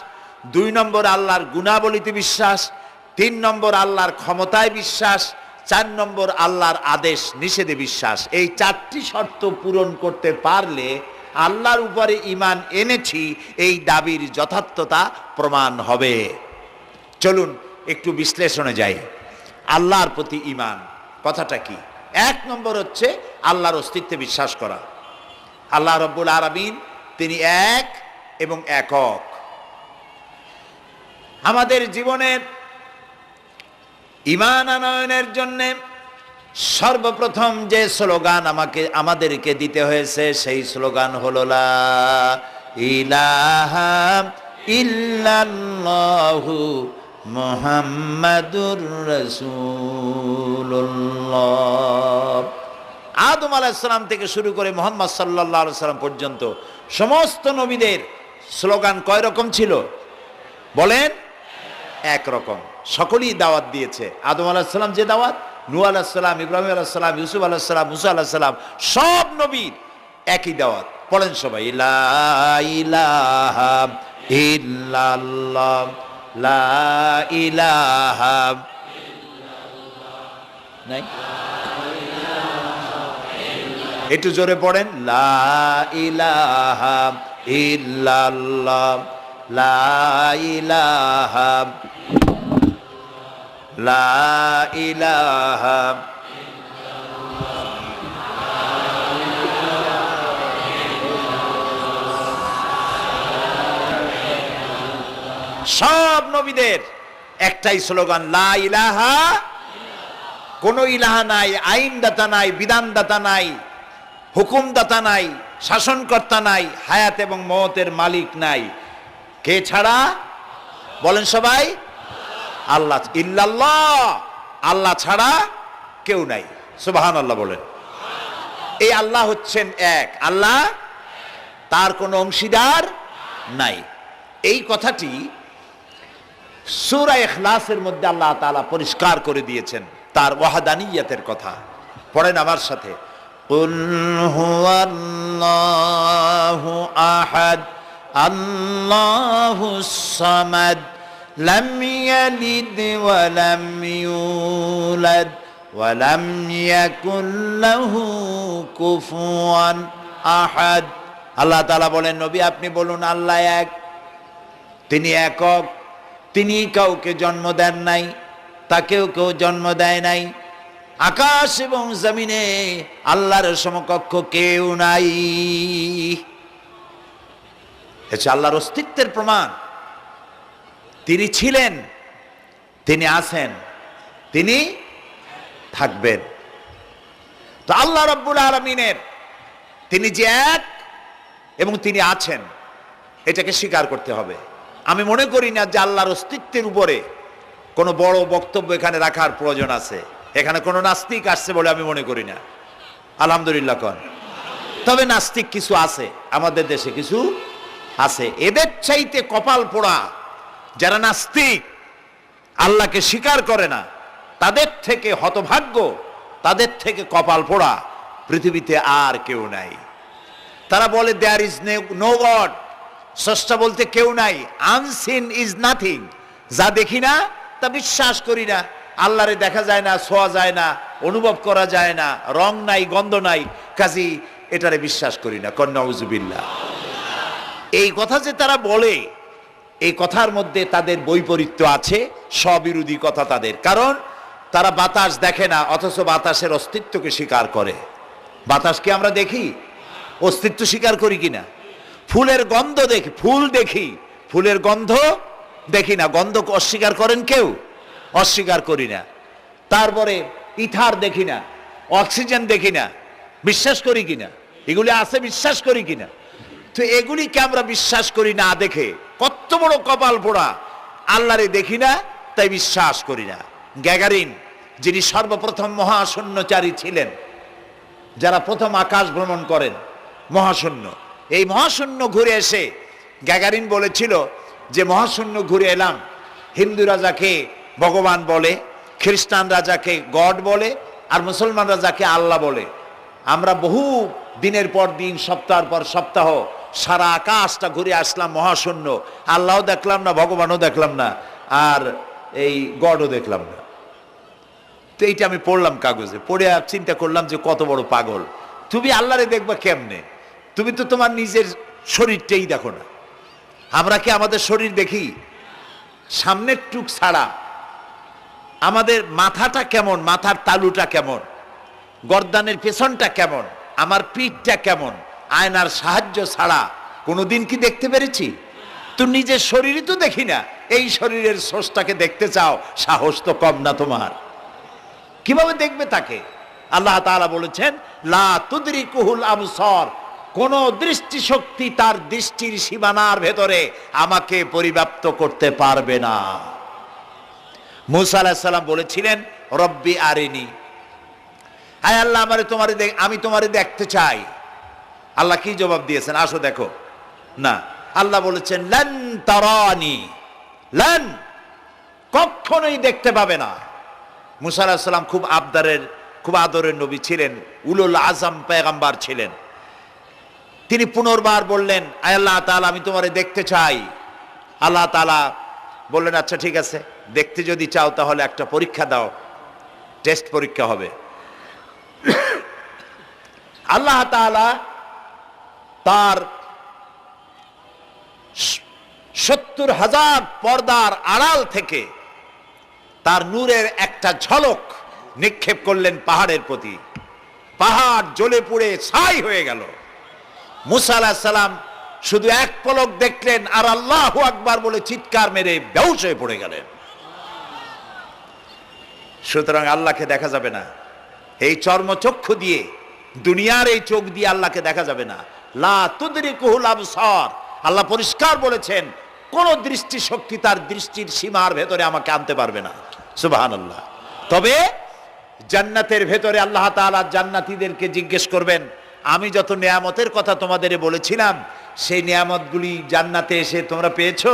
2 নম্বর আল্লাহর গুণাবলীতে বিশ্বাস, 3 নম্বর আল্লাহর ক্ষমতায় বিশ্বাস, 4 নম্বর আল্লাহর আদেশ নিষেধে বিশ্বাস। এই 4টি শর্ত পূরণ করতে পারলে আল্লাহর উপরে ঈমান এনেছি এই দাবির যথার্থতা প্রমাণ হবে। চলুন একটু বিশ্লেষণে যাই। আল্লাহর প্রতি ঈমান কথাটা কি? 1 নম্বর হচ্ছে আল্লাহর অস্তিত্বে বিশ্বাস করা। আল্লাহ রাব্বুল আলামিন তিনি এক এবং একক। আমাদের জীবনের ঈমান আনয়নের জন্য সর্বপ্রথম যে স্লোগান আমাদেরকে দিতে হয়েছে সেই স্লোগান হলো লা ইলাহা ইল্লাল্লাহু মুহাম্মাদুর রাসূলুল্লাহ। আদম আলাইহিস সালাম থেকে শুরু করে মুহাম্মদ সাল্লাল্লাহু আলাইহি সাল্লাম পর্যন্ত সমস্ত নবীদের স্লোগান কয় রকম ছিল বলেন? এক রকম। সকলেই দাওয়াত দিয়েছে। আদম আলাইহিস সালাম যে দাওয়াত, নূহ আলাইহিস সালাম, ইব্রাহিম আলাইহিস সালাম, ইউসুফ আলাইহিস সালাম, মুসা আলাইহিস সালাম, সব নবীর একই দাওয়াত। পড়েন সবাই, লা ইলাহা ইল্লাল্লাহ, লা ইলাহা নাই, একটু জোরে পড়েন, লা ইলাহা ইল্লাল্লাহ, লা ইলাহা, লা ইলাহা। সব নবীদের একটাই স্লোগান, লা ইলাহা। কোন ইলাহা নাই, আইনদাতা নাই, বিধানদাতা নাই, হুকুমদাতা নাই, শাসনকর্তা নাই, হায়াত এবং মওতের মালিক নাই। কে ছাড়া বলেন সবাই? আল্লাহ। ইল্লাল্লাহ, আল্লাহ ছাড়া কেউ নাই। সুবহানাল্লাহ বলেন। এই আল্লাহ হচ্ছেন এক, আল্লাহ তার কোনো অংশীদার নাই। এই কথাটি সূরা ইখলাসের মধ্যে আল্লাহ তাআলা পরিষ্কার করে দিয়েছেন তার ওয়াহদানিয়তের কথা। পড়েন আমার সাথে, কুল হুয়াল্লাহু আহাদ আল্লাহুস সামাদ লাম ইয়ালিদ ওয়া লাম ইউলাদ ওয়া লাম ইয়াকুল লাহু কুফুয়ান আহাদ। আল্লাহ তাআলা বলেন, নবী আপনি বলুন আল্লাহ এক, তিনি একক, তিনি কাউকে জন্ম দেন নাই, তাকেও কেউ জন্ম দেয় নাই। আকাশ এবং জমিনে আল্লাহর সমকক্ষ কেউ নাই। এটা আল্লাহর অস্তিত্বের প্রমাণ। তিনি ছিলেন, তিনি আছেন, তিনি থাকবেন। তো আল্লাহ রাব্বুল আলামিনের তিনি যে এক এবং তিনি আছেন, এটাকে স্বীকার করতে হবে। আমি মনে করি না যে আল্লাহর অস্তিত্বের উপরে কোনো বড় বক্তব্য এখানে রাখার প্রয়োজন আছে। এখানে কোনো নাস্তিক আসছে বলে আমি মনে করি না, আলহামদুলিল্লাহ কন। তবে নাস্তিক কিছু আছে আমাদের দেশে, কিছু আছে। এদের চাইতে কপাল পোড়া যারা নাস্তিক, আল্লাহকে স্বীকার করে না, তাদের থেকে হতভাগ্য, তাদের থেকে কপাল পোড়া পৃথিবীতে আর কেউ নাই। তারা বলে দেয়ার ইজ নো গড, স্রষ্টা বলতে কেউ নাই। আনসিন ইজ নাথিং, যা দেখি না তা বিশ্বাস করি না। আল্লাহরে দেখা যায় না, ছোঁয়া যায় না, অনুভব করা যায় না, রং নাই, গন্ধ নাই, কাজী এটারে বিশ্বাস করি না। নাউযুবিল্লাহ। এই কথা যে তারা বলে, এই কথার মধ্যে তাদের বৈপরীত্য আছে, স্ববিরোধী কথা তাদের। কারণ তারা বাতাস দেখে না, অথচ বাতাসের অস্তিত্বকে স্বীকার করে। বাতাসকে আমরা দেখি, অস্তিত্ব স্বীকার করি কিনা? ফুলের গন্ধ দেখি, ফুল দেখি, ফুলের গন্ধ দেখি না। গন্ধ অস্বীকার করেন কেউ? অস্বীকার করি না। তারপরে ইথার দেখি না, অক্সিজেন দেখি না, বিশ্বাস করি কিনা? এগুলি আছে, বিশ্বাস করি কিনা? তো এগুলিকে আমরা বিশ্বাস করি না দেখে কত বড় কপাল পোড়া। আল্লাহরে দেখি না তাই বিশ্বাস করি না। গ্যাগারিন, যিনি সর্বপ্রথম মহাশূন্যচারী ছিলেন, যারা প্রথম আকাশ ভ্রমণ করেন, মহাশূন্য, এই মহাশূন্য ঘুরে এসে গ্যাগারিন বলেছিল যে মহাশূন্য ঘুরে এলাম, হিন্দু রাজাকে ভগবান বলে, খ্রিস্টান রাজাকে গড বলে, আর মুসলমান রাজাকে আল্লাহ বলে। আমরা বহু দিনের পর দিন, সপ্তাহের পর সপ্তাহ সারা আকাশটা ঘুরে আসলাম মহাশূন্য, আল্লাহও দেখলাম না, ভগবানও দেখলাম না, আর এই গডও দেখলাম না। তো এইটা আমি পড়লাম কাগজে, পড়ে আর চিন্তা করলাম যে কত বড় পাগল তুমি, আল্লাহরে দেখবা কেমনে? তুমি তো তোমার নিজের শরীরটাই দেখো না। আমরা কি আমাদের শরীর দেখি? সামনের টুক ছাড়া আমাদের মাথাটা কেমন, মাথার তালুটা কেমন, গর্দানের পেছনটা কেমন, আমার পিঠটা কেমন, আয়নার সাহায্য ছাড়া কোনোদিন কি দেখতে পেরেছি? তো নিজের শরীরই তো দেখি না, এই শরীরের সোর্সটাকে দেখতে চাও, সাহস তো কম না তোমার। কিভাবে দেখবে তাকে? আল্লাহ তাআলা বলেছেন লা তুদরিকুহুল আবসার, কোন দৃষ্টিশক্তি তার দৃষ্টির সীমানার ভেতরে আমাকে পরিব্যাপ্ত করতে পারবে না। মূসা আলাইহিস সালাম বলেছিলেন রব্বি আরিনি, হায় আল্লাহ আমি তোমারে দেখতে চাই। আল্লাহ কি জবাব দিয়েছেন? আসো দেখো না। আল্লাহ বলেছেন লান তারানি, লান, কখনোই দেখতে পাবে না। মূসা আলাইহিস সালাম খুব আদরের নবী ছিলেন, উলুল আজম পয়গম্বর ছিলেন। তিনি পুনর্বার বললেন আয় আল্লাহ তাআলা আমি তোমারে দেখতে চাই। আল্লাহ তাআলা বললেন আচ্ছা ঠিক আছে, দেখতে যদি চাও তাহলে একটা পরীক্ষা দাও, টেস্ট পরীক্ষা হবে। আল্লাহ তাআলা তার 70,000 পর্দার আড়াল থেকে তার নূরের একটা ঝলক নিক্ষেপ করলেন পাহাড়ের প্রতি। পাহাড় জ্বলে পুড়ে ছাই হয়ে গেল। মূসা আলাইহিস সালাম শুধু এক পলক দেখলেন আর আল্লাহু আকবার বলে চিৎকার মেরে বেহুশ হয়ে পড়ে গেলেন। সুতরাং আল্লাহকে দেখা যাবে না এই চর্মচক্ষু দিয়ে, দুনিয়ার এই চোখ দিয়ে আল্লাহকে দেখা যাবে না। লা তুদরিকুহুল আবসার, আল্লাহ পরিষ্কার বলেছেন কোন দৃষ্টি শক্তি তার দৃষ্টির সীমার ভেতরে আমাকে আনতে পারবে না। সুবহানাল্লাহ। তবে জান্নাতের ভেতরে আল্লাহ তাআলা জান্নাতীদেরকে জিজ্ঞেস করবেন, আমি যত নিয়ামতের কথা তোমাদের বলেছিলাম সেই নিয়ামতগুলি জান্নাতে এসে তোমরা পেয়েছো?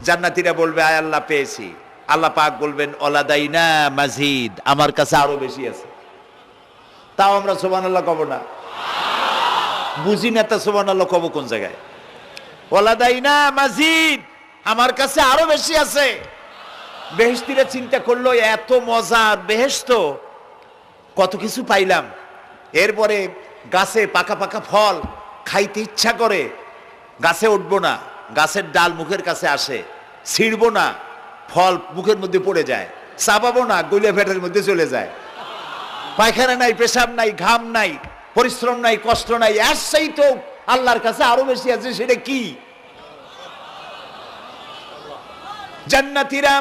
জান্নাতীরা বলবে আয় আল্লাহ পেয়েছি। আল্লাহ পাক বলবেন ওয়ালাদাইনা মাজিদ, আমার কাছে আরো বেশি আছে। তাও আমরা সুবহানাল্লাহ কব না, বুঝি না তা সুবহানাল্লাহ কব কোন জায়গায়? ওয়ালাদাইনা মাজিদ, আমার কাছে আরো বেশি আছে। বেহেশতীরা চিন্তা করলো এত মজার বেহেশত, কত কিছু পাইলাম, এরপরে গাছে পাকা পাকা ফল খাইতে ইচ্ছা করে, গাছে উঠবো না, গাছের ডাল মুখের কাছে আসে, ছিঁড়বো না, ফল মুখের মধ্যে পড়ে যায়, চাবাবো না, গলে পেটের মধ্যে চলে যায়। পায়খানা নাই, পেশাব নাই, ঘাম নাই, পরিশ্রম নাই, কষ্ট নাই, আসছেই তো আল্লাহর কাছে আরো বেশি আছে। সেটা কি? জান্নাতীরা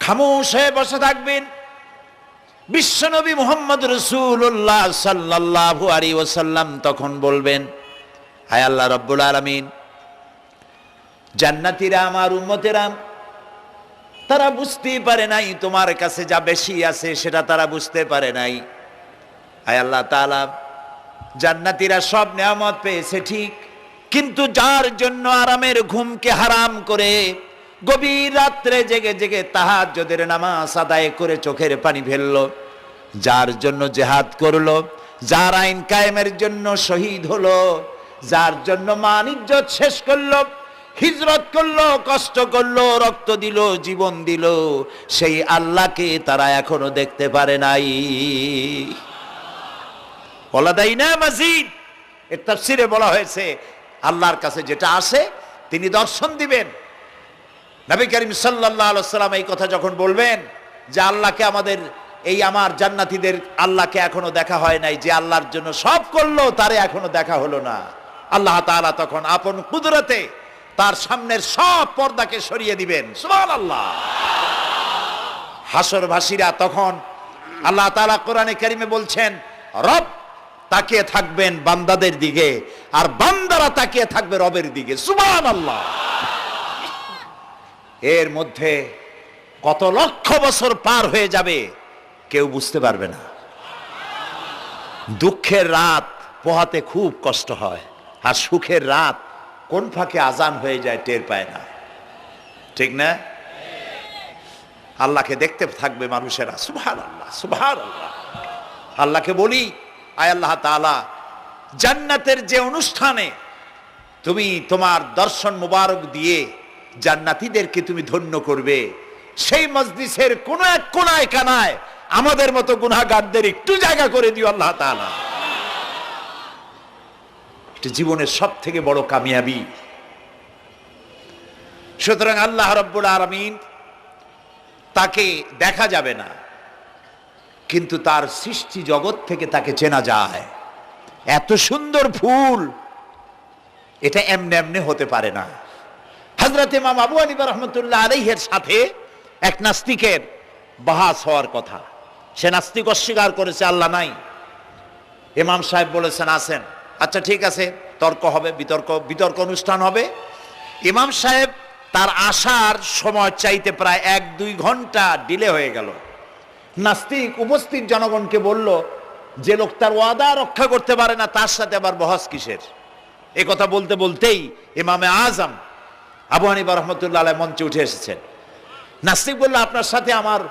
খামোশ হয়ে বসে থাকবেন। বিশ্বনবী মুহাম্মদ রাসূলুল্লাহ সাল্লাল্লাহু আলাইহি ওয়াসাল্লাম তখন বলবেন হায় আল্লাহ রাব্বুল আলামিন, জান্নাতীরা আমার উম্মতেরা তারা বুঝতেই পারে নাই তোমার কাছে যা বেশি আছে সেটা তারা বুঝতে পারে নাই। হায় আল্লাহ তাআলা, জান্নাতীরা সব নিয়ামত পেয়েছে ঠিক, কিন্তু যার জন্য আরামের ঘুমকে হারাম করে গভীর রাত্রে জেগে জেগে তাহাজ্জুদের নামাজ আদায় করে চোখের পানি ফেললো, যার জন্য জিহাদ করলো, যার আইন কায়েমের জন্য শহীদ হলো, যার জন্য মান ইজ্জত শেষ করলো, হিজরত করলো, কষ্ট করলো, রক্ত দিল, জীবন দিল, সেই আল্লাহকে তারা এখনো দেখতে পারে নাই। ওয়ালাদাইনা মাজিদ, এর তাফসীরে বলা হয়েছে আল্লাহর কাছে যেটা আসে তিনি দর্শন দিবেন। নবী করিম সাল্লাল্লাহু আলাইহি ওয়াসাল্লাম এই কথা যখন বলবেন যে আল্লাহকে আমাদের এই আমার জান্নাতীদের আল্লাহকে এখনো দেখা হয় নাই, যে আল্লাহর জন্য সব করলো তারে এখনো দেখা হলো না, আল্লাহ তাআলা তখন আপন কুদরতে তার সামনের সব পর্দাকে সরিয়ে দিবেন। সুবহানাল্লাহ। হাসরবাসীরা তখন আল্লাহ তাআলা কোরআনে কারিমে বলছেন রব তাকিয়ে থাকবেন বান্দাদের দিকে আর বান্দারা তাকিয়ে থাকবে রবের দিকে। সুবহানাল্লাহ। এর মধ্যে কত লক্ষ বছর পার হয়ে যাবে কেউ বুঝতে পারবে না। দুঃখের রাত পোহাতে খুব কষ্ট হয়, আর সুখের রাত কোন ফাঁকে আজান হয়ে যায় টের পায় না, ঠিক না? আল্লাহকে দেখতে থাকবে মানুষেরা, সুবহানাল্লাহ সুবহানাল্লাহ। আল্লাহকে বলি, আয় আল্লাহ তাআলা, জান্নাতের যে অনুষ্ঠানে তুমি তোমার দর্শন মুবারক দিয়ে জান্নাতীদেরকে তুমি ধন্য করবে, সেই মজলিসের কোন এক কোনায় কানায় আমাদের মতো গুনাহগারদের একটু জায়গা করে দিও আল্লাহ তাআলা। এটা জীবনের সব থেকে বড় কামিয়াবি। সুতরাং আল্লাহ রাব্বুল আলামিন, তাকে দেখা যাবে না, কিন্তু তার সৃষ্টি জগৎ থেকে তাকে চেনা যায়। এত সুন্দর ফুল, এটা এমনি এমনি হতে পারে না। হযরত ইমাম আবু হানিফা রাহমাতুল্লাহ আলাইহির সাথে এক নাস্তিকের বাহাস হওয়ার কথা। সে নাস্তিক অস্বীকার করেছে আল্লাহ নাই। ইমাম সাহেব বলেছেন আছেন। আচ্ছা ঠিক আছে, তর্ক হবে, বিতর্ক অনুষ্ঠান হবে। ইমাম সাহেব তার আসার সময় চাইতে প্রায় 1-2 ঘন্টা ডিলে হয়ে গেল। নাস্তিক উপস্থিত জনগণকে বলল, যে লোক তার ওয়াদা রক্ষা করতে পারে না তার সাথে আবার বহস কিসের? এ কথা বলতে বলতেই ইমামে আজম আবু হানিফা রাহমাতুল্লাহ আলাইহি মঞ্চে উঠে এসেছেন। নাস্তিক বলল, আপনার সাথে আমার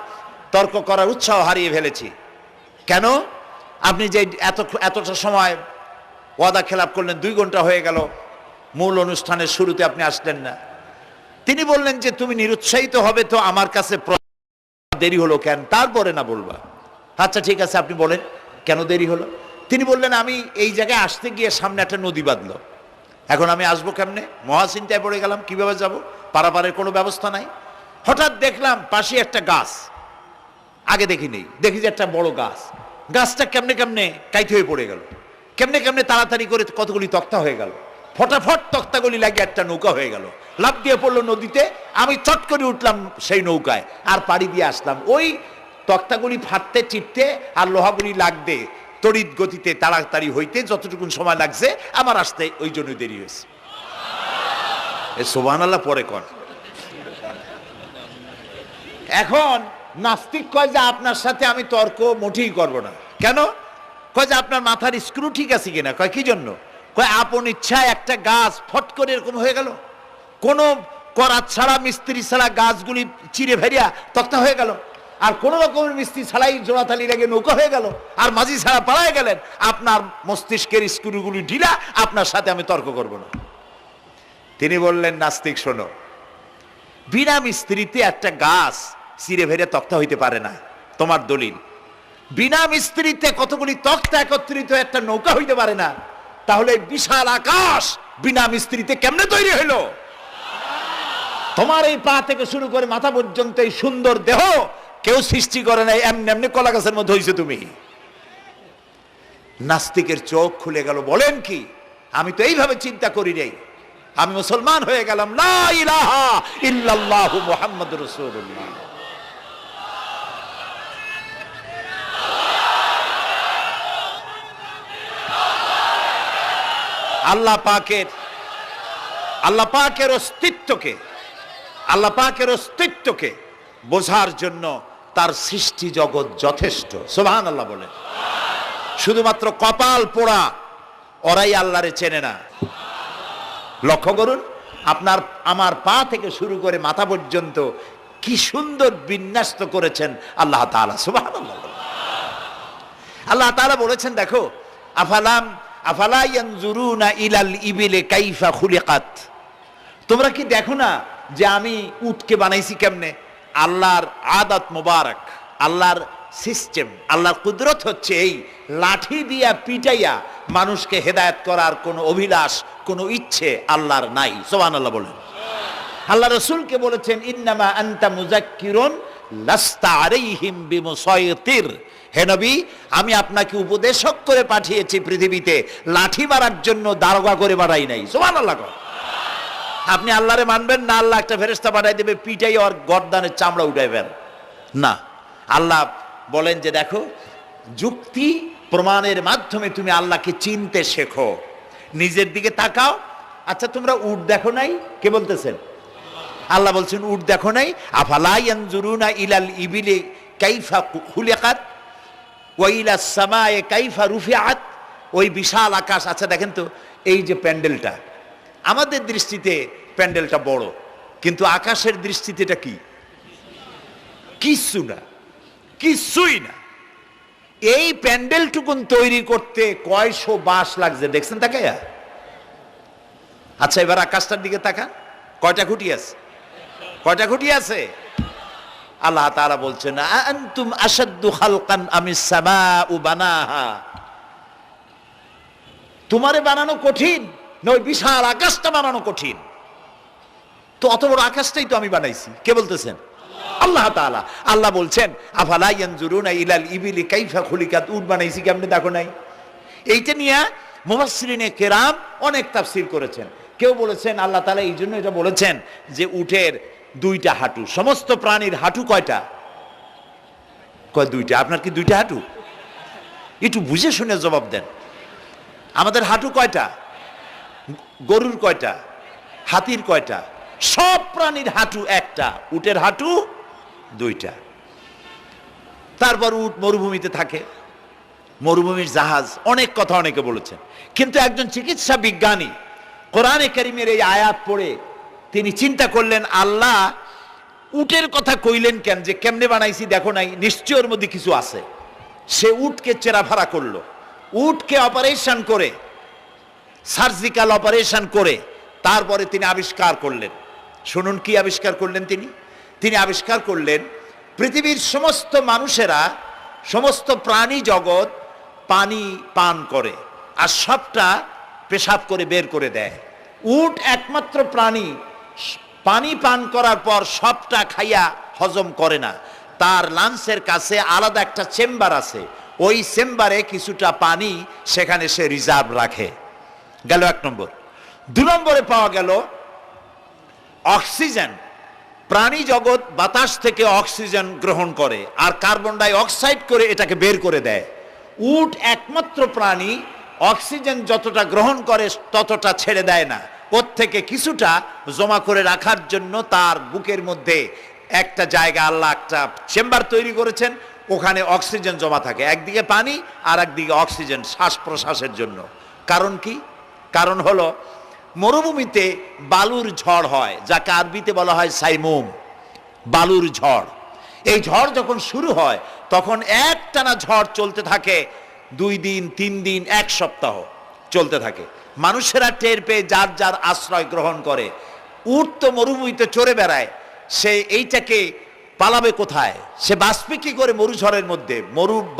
তর্ক করার উৎসাহ হারিয়ে ফেলেছি। কেন? আপনি যে এতটা সময় ওয়াদা খেলাপ করলেন, 2 ঘন্টা হয়ে গেল, মূল অনুষ্ঠানের শুরুতে আপনি আসলেন না। তিনি বললেন যে তুমি নিরুৎসাহিত হবে তো আমার কাছে দেরি হলো কেন, তারপরে না বলবা। আচ্ছা ঠিক আছে, আপনি বলেন কেন দেরি হলো। তিনি বললেন, আমি এই জায়গায় আসতে গিয়ে সামনে একটা নদী বাঁধলো, এখন আমি আসবো কেমনে? মহাচিন্তায় পড়ে গেলাম, কিভাবে যাব? পারাপারের কোনো ব্যবস্থা নাই। হঠাৎ দেখলাম পাশে একটা গাছ, আগে দেখিনি, দেখি যে একটা বড় গাছ। গাছটা কেমনে কেমনে কাইতে হয়ে পড়ে গেল, কেমনে কেমনে তাড়াতাড়ি করে কতগুলি তক্তা হয়ে গেল, ফটাফট তক্তাগুলি লাগিয়ে একটা নৌকা হয়ে গেল, লাফ দিয়ে পড়লো নদীতে। আমি চট করে উঠলাম সেই নৌকায় আর পাড়ি দিয়ে আসলাম। ওই তক্তাগুলি ফাটতে চিটতে আর লোহাগুলি লাগতে তড়িৎ গতিতে তাড়াতাড়ি হইতে যতটুকু সময় লাগছে আমার আসতে ওই জন্য দেরি হয়েছে। সুবহানাল্লাহ পরে কর। এখন নাস্তিক কয় যে আপনার সাথে আমি তর্ক মোটেই করব না। কেন? কয় যে আপনার মাথার স্ক্রু ঠিক আছে কিনা। কয় কি জন্য? কয় আপন ইচ্ছায় একটা গাছ ফট করে এরকম হয়ে গেল, কোনো করাত ছাড়া মিস্ত্রি ছাড়া গাছগুলি চিরে ভেরিয়া তক্তা হয়ে গেল, আর কোন রকমের মিস্ত্রি ছাড়াই জোড়াতালি লেগে নৌকা হয়ে গেল, আর মাঝি ছাড়া পালায় গেলেন। আপনার মস্তিষ্কের স্ক্রুগুলি ঢিলা, আপনার সাথে আমি তর্ক করব না। তিনি বললেন, নাস্তিক শোনো, বিনা মিস্ত্রিতে একটা গাছ চিরে ভেরে তক্তা হইতে পারে না, তোমার দলিল। বিনা মিস্ত্রিতে কতগুলি তক্তা একত্রিত একটা নৌকা হইতে পারে না, তাহলে বিশাল আকাশ বিনা মিস্ত্রিতে কেমনে তৈরি হইলো? তোমার এই পা থেকে শুরু করে মাথা পর্যন্ত এই সুন্দর দেহ কেউ সৃষ্টি করে নাই, এমনি এমনি কলা গাছের মধ্যে হইছে তুমি। নাস্তিকের চোখ খুলে গেল। বলেন কি? আমি তো এইভাবে চিন্তা করি নাই, আমি মুসলমান হয়ে গেলাম। লা ইলাহা ইল্লাল্লাহু মুহাম্মাদুর রাসূলুল্লাহ। আল্লাহ পাকের অস্তিত্বকে বোঝার জন্য তার সৃষ্টি জগৎ যথেষ্ট। সুবহানাল্লাহ বলেন। শুধুমাত্র কপাল পোড়া ওরাই আল্লাহরে চেনে না। লক্ষ্য করুন, আপনার আমার পা থেকে শুরু করে মাথা পর্যন্ত কি সুন্দর বিন্যাস করেছেন আল্লাহ তাআলা। সুবহানাল্লাহ। আল্লাহ তাআলা বলেছেন, দেখো, আফালা ইয়ানজুরুনা ইলাল ইবিলি কাইফা খুলিকাত। তোমরা কি দেখো না যে আমি উটকে বানাইছি কেমনে? আল্লাহর আদাত মোবারক, আল্লাহর সিস্টেম, আল্লাহর কুদরত হচ্ছে এই লাঠি দিয়া পিটাইয়া মানুষকে হেদায়েত করার কোনো অভিলাষ, কোনো ইচ্ছে আল্লাহর নাই। সুবহানাল্লাহ বলেন। আল্লাহ রাসূলকে বলেছেন, ইন্নামা আনতা মুযাক্কিরুন লাস্তা আলাইহিম বিমুসাইতির। হে নবী, আমি আপনাকে উপদেশক করে পাঠিয়েছি পৃথিবীতে, লাঠি মারার জন্য দারোগা করে বাড়াই নাই। সুবহানাল্লাহ। আপনি আল্লাহরে মানবেন না, আল্লাহ একটা ফেরেশতা পাঠাই দেবে পিটাই আর গর্দানের চামড়া উঠাইবেন না। আল্লাহ বলেন যে দেখো, যুক্তি প্রমাণের মাধ্যমে তুমি আল্লাহকে চিনতে শেখো, নিজের দিকে তাকাও। আচ্ছা, তোমরা উট দেখো নাই? কে বলতেছেন? আল্লাহ বলছেন, উট দেখো নাই? আফালা ইয়ানজুরুনা ইলাল ইবিলি কাইফা খুলিকাত ওয়া ইলাস সামায়ে কাইফা রুফিআত। ওই বিশাল আকাশ। আচ্ছা দেখেন তো, এই যে প্যান্ডেলটা, আমাদের দৃষ্টিতে প্যান্ডেলটা বড়, কিন্তু আকাশের দৃষ্টিতে এটা কি? কিচ্ছু না, কিচ্ছুই না। এই প্যান্ডেলটুকুন তৈরি করতে কয়শো বাঁশ লাগছে দেখছেন তাকে? আচ্ছা এবার আকাশটার দিকে তাকান, কয়টা খুঁটি আছে? কয়টা খুঁটি আছে? আল্লাহ তাআলা বলছেন আনতুম আশাদ্দু খালকান আমিস সামাউ বানাহা, তোমারে বানানো কঠিন না ওই বিশাল আকাশটা বানানো কঠিন? তো অত বড় আকাশটাই তো আমি বানাইছি। কে বলতেছেন? আল্লাহ তাআলা। আল্লাহ বলছেন আফালা ইয়ানজুরুনা ইলাল ইবিলি কাইফা খুলিকাত, উট বানাইছি কেমনে দেখো নাই? এইটা নিয়ে মুফাসসিরিনে কেরাম অনেক তাফসীর করেছেন। কেউ বলেছেন আল্লাহ তাআলা এই জন্য এটা বলেছেন যে উটের দুইটা হাঁটু। সমস্ত প্রাণীর হাঁটু কয়টা? কয় দুইটা। আপনার কি দুইটা হাঁটু? একটু বুঝে শুনে জবাব দেন। আমাদের হাঁটু কয়টা? গরুর কয়টা? হাতির কয়টা? সব প্রাণীর হাঁটু একটা, উটের হাঁটু দুইটা। তারপর উট মরুভূমিতে থাকে, মরুভূমির জাহাজ, অনেক কথা অনেকে বলেছেন। কিন্তু একজন চিকিৎসা বিজ্ঞানী কোরআনে কারীমের এই আয়াত পড়ে তিনি চিন্তা করলেন আল্লাহ উটের কথা কইলেন কেন, যে কেমনে বানাইছি দেখো নাই, নিশ্চয় ওর মধ্যে কিছু আছে। সে উটকে চেরাফারা করলো, উটকে অপারেশন করে, সার্জিক্যাল অপারেশন করে তারপরে তিনি আবিষ্কার করলেন। শুনুন কি আবিষ্কার করলেন তিনি আবিষ্কার করলেন পৃথিবীর সমস্ত মানুষেরা, সমস্ত প্রাণী জগৎ পানি পান করে আর সবটা পেশাব করে বের করে দেয়। উট একমাত্র প্রাণী পানি পান করার পর সবটা খাইয়া হজম করে না, তার লাঞ্চের কাছে আলাদা একটা চেম্বার আছে, ওই চেম্বারে কিছুটা পানি সেখানে সে রিজার্ভ রাখে। গেল এক নম্বর। দুই নম্বরে পাওয়া গেল অক্সিজেন। প্রাণী জগৎ বাতাস থেকে অক্সিজেন গ্রহণ করে আর কার্বন ডাই অক্সাইড করে এটাকে বের করে দেয়। উট একমাত্র প্রাণী অক্সিজেন যতটা গ্রহণ করে ততটা ছেড়ে দেয় না, ওর থেকে কিছুটা জমা করে রাখার জন্য তার বুকের মধ্যে একটা জায়গা আল্লাহ একটা চেম্বার তৈরি করেছেন, ওখানে অক্সিজেন জমা থাকে, একদিকে পানি আর একদিকে অক্সিজেন শ্বাস প্রশ্বাসের জন্য। কারণ কি? কারণ হলো মরুভূমিতে বালুর ঝড় হয়, যাকে আরবিতে বলা হয় সাইমুম, বালুর ঝড়। এই ঝড় যখন শুরু হয় তখন একটানা ঝড় চলতে থাকে 2 দিন 3 দিন 1 সপ্তাহ চলতে থাকে। মানুষেরা টের পেয়ে যার যার আশ্রয় গ্রহণ করে। উট তো মরুভূমিতে চড়ে বেড়ায়, সে এইটাকে পালাবে কোথায়? সে বাঁচবে কি করে মরু ঝড়ের মধ্যে?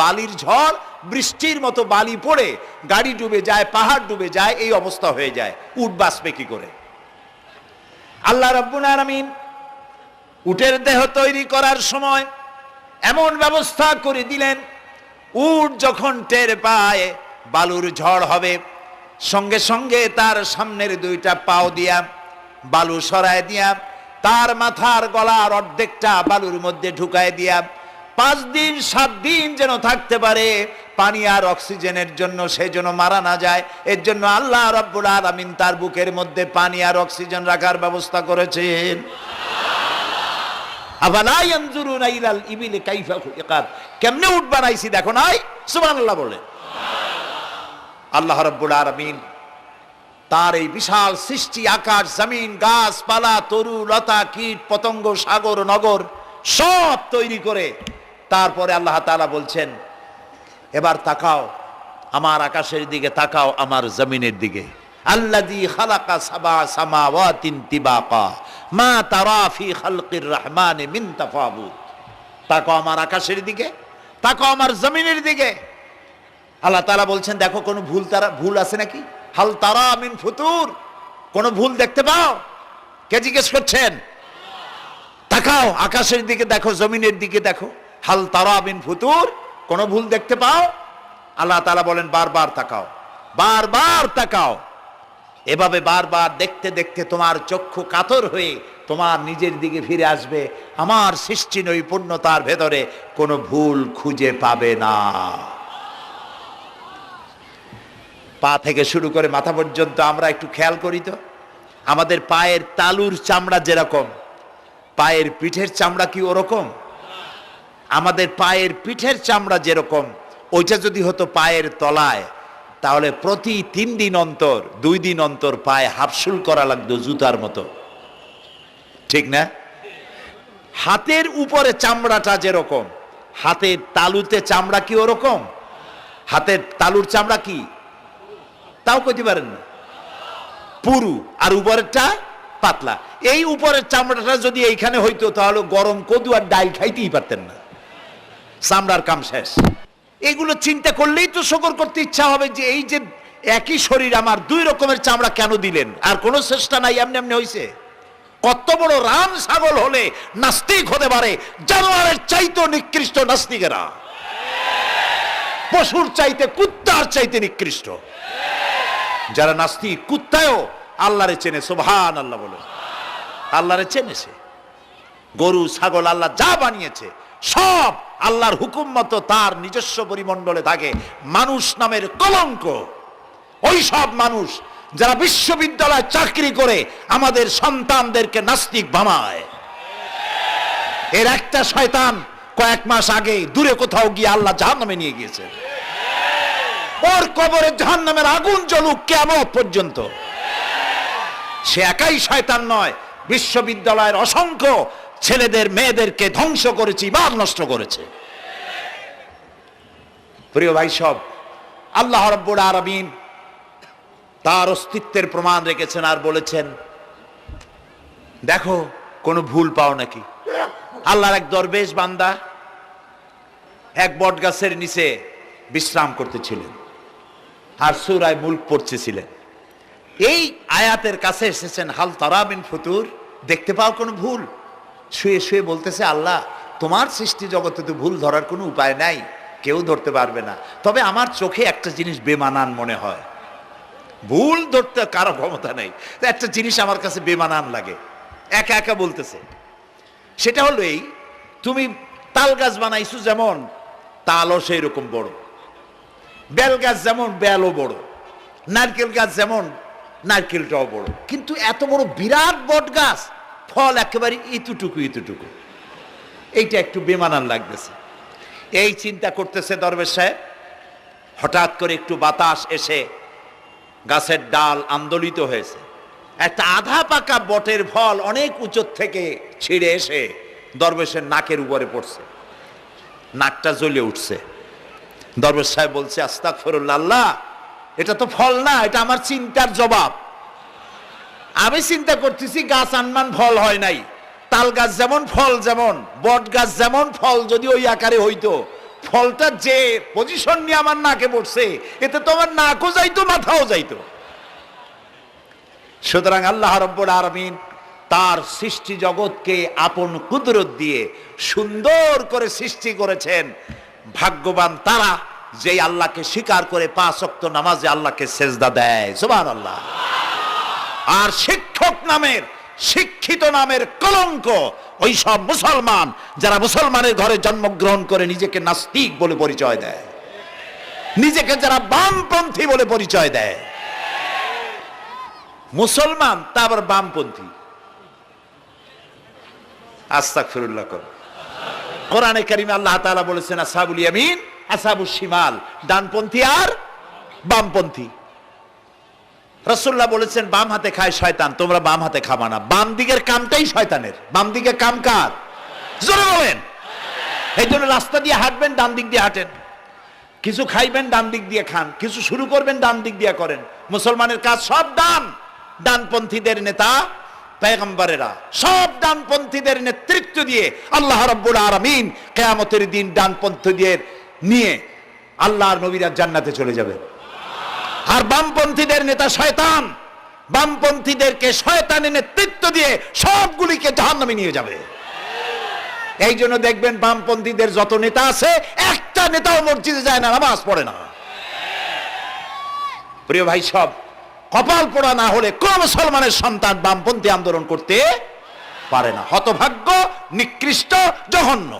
বালির ঝড়, বৃষ্টির মতো বালি পড়ে গাড়ি ডুবে যায়, পাহাড় ডুবে যায়, এই অবস্থা হয়ে যায়। উট বাঁচবে কি করে? আল্লাহ রাব্বুল আলামিন উটের দেহ তৈরি করার সময় এমন ব্যবস্থা করে দিলেন, উট যখন টের পায় বালুর ঝড় হবে, সঙ্গে সঙ্গে তার সামনের 2টা পাও দিয়া বালু সরায় দিয়া তার মাথার গলার অর্ধেকটা বালুর মধ্যে ঢুকায় দিয়া 5 দিন 7 দিন যেন থাকতে পারে, পানি আর অক্সিজেনের জন্য, সে যেন মারা না যায়। এর জন্য আল্লাহ রাব্বুল আলামিন তার বুকের মধ্যে পানি আর অক্সিজেন রাখার ব্যবস্থা করেছেন। আফালা ইয়ানজুরুনা ইলাল ইবিলি কাইফা খুলিকাত, কেমনে উট বানাইছি দেখো নাই? সুবহানাল্লাহ বলে। আল্লাহ রাব্বুল আলামিন তার এই বিশাল সৃষ্টি, আকাশ জমিন গাছপালা তরু লতা কীট পতঙ্গ সাগর নগর সব তৈরি করে তারপরে আল্লাহ তাআলা বলছেন এবার তাকাও আমার আকাশের দিকে, তাকাও আমার জমিনের দিকে। আল্লাযী খালাকা সাবা সামাওয়াতিন তিবাকা মা তারা ফি খালকির রহমানি মিন তাফাউত। তাকাও আমার আকাশের দিকে, তাকাও আমার জমিনের দিকে। আল্লাহ তাআলা বলছেন দেখো কোনো ভুল আছে নাকি? হাল তারা মিন ফুতুর, কোনো ভুল দেখতে পাও? কে জিজ্ঞেস করছেন? তাকাও আকাশের দিকে দেখো, জমিনের দিকে দেখো, হাল তারা মিন ফুতুর, কোনো ভুল দেখতে পাও? আল্লাহ তাআলা বলেন বারবার তাকাও, বারবার তাকাও। এভাবে বারবার দেখতে দেখতে তোমার চক্ষু কাতর হয়ে তোমার নিজের দিকে ফিরে আসবে, আমার সৃষ্টি নৈপুণ্যতার ভেতরে কোনো ভুল খুঁজে পাবে না। পা থেকে শুরু করে মাথা পর্যন্ত আমরা একটু খেয়াল করি তো, আমাদের পায়ের তালুর চামড়া যেরকম, পায়ের পিঠের চামড়া কি ওরকম? আমাদের পায়ের পিঠের চামড়া যেরকম, ওইটা যদি হতো পায়ের তলায়, তাহলে প্রতি 3 দিন অন্তর 2 দিন অন্তর পায়ে হাফসুল করা লাগতো জুতার মতো, ঠিক না? হাতের উপরে চামড়াটা যেরকম, হাতের তালুতে চামড়া কি ওরকম? হাতের তালুর চামড়া কি তাও কইতে পারেন না, পুরু, আর উপরেরটা পাতলা। এই উপরের চামড়াটা যদি এইখানে হইতো তাহলে গরম কদু আর ডাল খাইতেই পারতেন না, চামড়ার কাম শেষ। এগুলো চিন্তা করলেই তো শকর করতে ইচ্ছা হবে যে এই যে একই শরীর আমার 2 রকমের চামড়া কেন দিলেন? আর কোনো চেষ্টা নাই, এমনি এমনি হইছে। কত বড় রাম ছাগল হলে নাস্তিক হতে পারে, জানোয়ারের চাইতে নিকৃষ্ট নাস্তিকেরা, পশুর চাইতে কুত্তার চাইতে নিকৃষ্ট। যারা নাস্তিক কুত্তায়ও আল্লাহরে চেনে, সুবহানাল্লাহ বলে, আল্লাহরে চেনেছে। গরু ছাগল আল্লাহ যা বানিয়েছে সব আল্লাহর হুকুম মতো তার নিজস্ব পরিমণ্ডলে থাকে। মানুষ নামের কলঙ্ক ওই সব মানুষ যারা বিশ্ববিদ্যালয়ে চাকরি করে আমাদের সন্তানদেরকে নাস্তিক বানায়। এর একটা শয়তান কয়েক মাস আগে দূরে কোথাও গিয়ে আল্লাহ জাহান্নামে নিয়ে গিয়েছে। ওর কবরে জাহান্নামের আগুন জ্বলুক কিয়ামত পর্যন্ত। সে একাই শয়তান নয়, বিশ্ববিদ্যালয়ের অসংখ্য ছেলেদের মেয়েদেরকে ধ্বংস করেছে, ইমান নষ্ট করেছে। প্রিয় ভাই সব, আল্লাহ রাব্বুল আলামিন তার অস্তিত্বের প্রমাণ রেখেছেন আর বলেছেন, দেখো কোনো ভুল পাও নাকি। আল্লাহর এক দরবেশ বান্দা এক বট গাছের নিচে বিশ্রাম করতেছিলেন আর সূরা মুলক পড়তেছিলেন। এই আয়াতের কাছে এসেছেন, হাল তারা মিন ফুতুর, দেখতে পাও কোনো ভুল? শুয়ে শুয়ে বলতেছে, আল্লাহ তোমার সৃষ্টি জগতে তো ভুল ধরার কোনো উপায় নাই, কেউ ধরতে পারবে না, তবে আমার চোখে একটা জিনিস বেমানান মনে হয়। ভুল ধরতে কারো ক্ষমতা নেই, একটা জিনিস আমার কাছে বেমানান লাগে। একা একা বলতেছে, সেটা হলো এই, তুমি তাল গাছ বানাইছো যেমন তালও সেই রকম বড়, বেল গাছ যেমন বেলও বড়, নারকেল গাছ যেমন নারকেলটাও বড়, কিন্তু এত বড় বিরাট বট গাছ ফল একেবারে ইতুটুকু ইতুটুকু, এইটা একটু বেমানান লাগতেছে। এই চিন্তা করতেছে দরবেশ সাহেব, হঠাৎ করে একটু বাতাস এসে গাছের ডাল আন্দোলিত হয়েছে, একটা আধা পাকা বটের ফল অনেক উঁচু থেকে ছিঁড়ে এসে দরবেশের নাকের উপরে পড়ছে, নাকটা জ্বলে উঠছে। দরবেশ সাহেব বলছে, আস্তাগফিরুল্লাহ, আল্লাহ এটা তো ফল না, এটা আমার চিন্তার জবাব। আমি চিন্তা করতেছি গাছ আনমান ফল হয় নাই, তাল গাছ যেমন ফল যেমন, বট গাছ যেমন ফল যদি ওই আকারে হইতো, ফলটা যে পজিশন নিয়ে আমার নাকে পড়ছে এতে তো আমার নাকও যাইতো মাথাও যাইতো। সুতরাং আল্লাহ রাব্বুল আলামিন তার সৃষ্টি জগৎকে আপন কুদরত দিয়ে সুন্দর করে সৃষ্টি করেছেন। ভাগ্যবান তারা যে আল্লাহকে স্বীকার করে 5 ওয়াক্ত নামাজে আল্লাহকে সেজদা দেয়, সুবহানাল্লাহ। আর শিক্ষক নামের, শিক্ষিত নামের কলঙ্ক ওই সব মুসলমান যারা মুসলমানের ঘরে জন্মগ্রহণ করে নিজেকে নাস্তিক বলে পরিচয় দেয়, নিজেকে যারা বামপন্থী বলে পরিচয় দেয়। মুসলমান তা আবার বামপন্থী, আস্তাগফিরুল্লাহ। কোরআনে কারিমে আল্লাহ তাআলা বলেছেন, আসহাবুল ইয়ামিন আসহাবুশ শিমাল, ডানপন্থী আর বামপন্থী। রাসূলুল্লাহ বলেছেন, বাম হাতে খায় শয়তান, তোমরা বাম হাতে খাবা না। বাম দিকের কামটাই শয়তানের, বাম দিকের কাম কার? জোরে বলেন। এই জন্য রাস্তা দিয়ে হাঁটবেন ডান দিক দিয়ে হাঁটেন, কিছু খাইবেন ডান দিক দিয়ে খান, কিছু শুরু করবেন ডান দিক দিয়ে করেন। মুসলমানের কাজ সব ডান, ডানপন্থীদের নেতা পয়গম্বরেরা সব ডানপন্থীদের নেতৃত্ব দিয়ে আল্লাহ রাব্বুল আলামিন কিয়ামতের দিন ডানপন্থীদের নিয়ে আল্লাহর নবীরা জান্নাতে চলে যাবে। আর বামপন্থীদের নেতা শয়তান, বামপন্থীদেরকে শয়তানের নেতৃত্ব দিয়ে সবগুলিকে জাহান্নামে নিয়ে যাবে। এই জন্য দেখবেন বামপন্থীদের যত নেতা আছে, একটা নেতাও মসজিদে যায় না, নামাজ পড়ে না। প্রিয় ভাই সব, কপাল পোড়া না হলে কোন মুসলমানের সন্তান বামপন্থী আন্দোলন করতে পারে না। হতভাগ্য, নিকৃষ্ট, জঘন্য।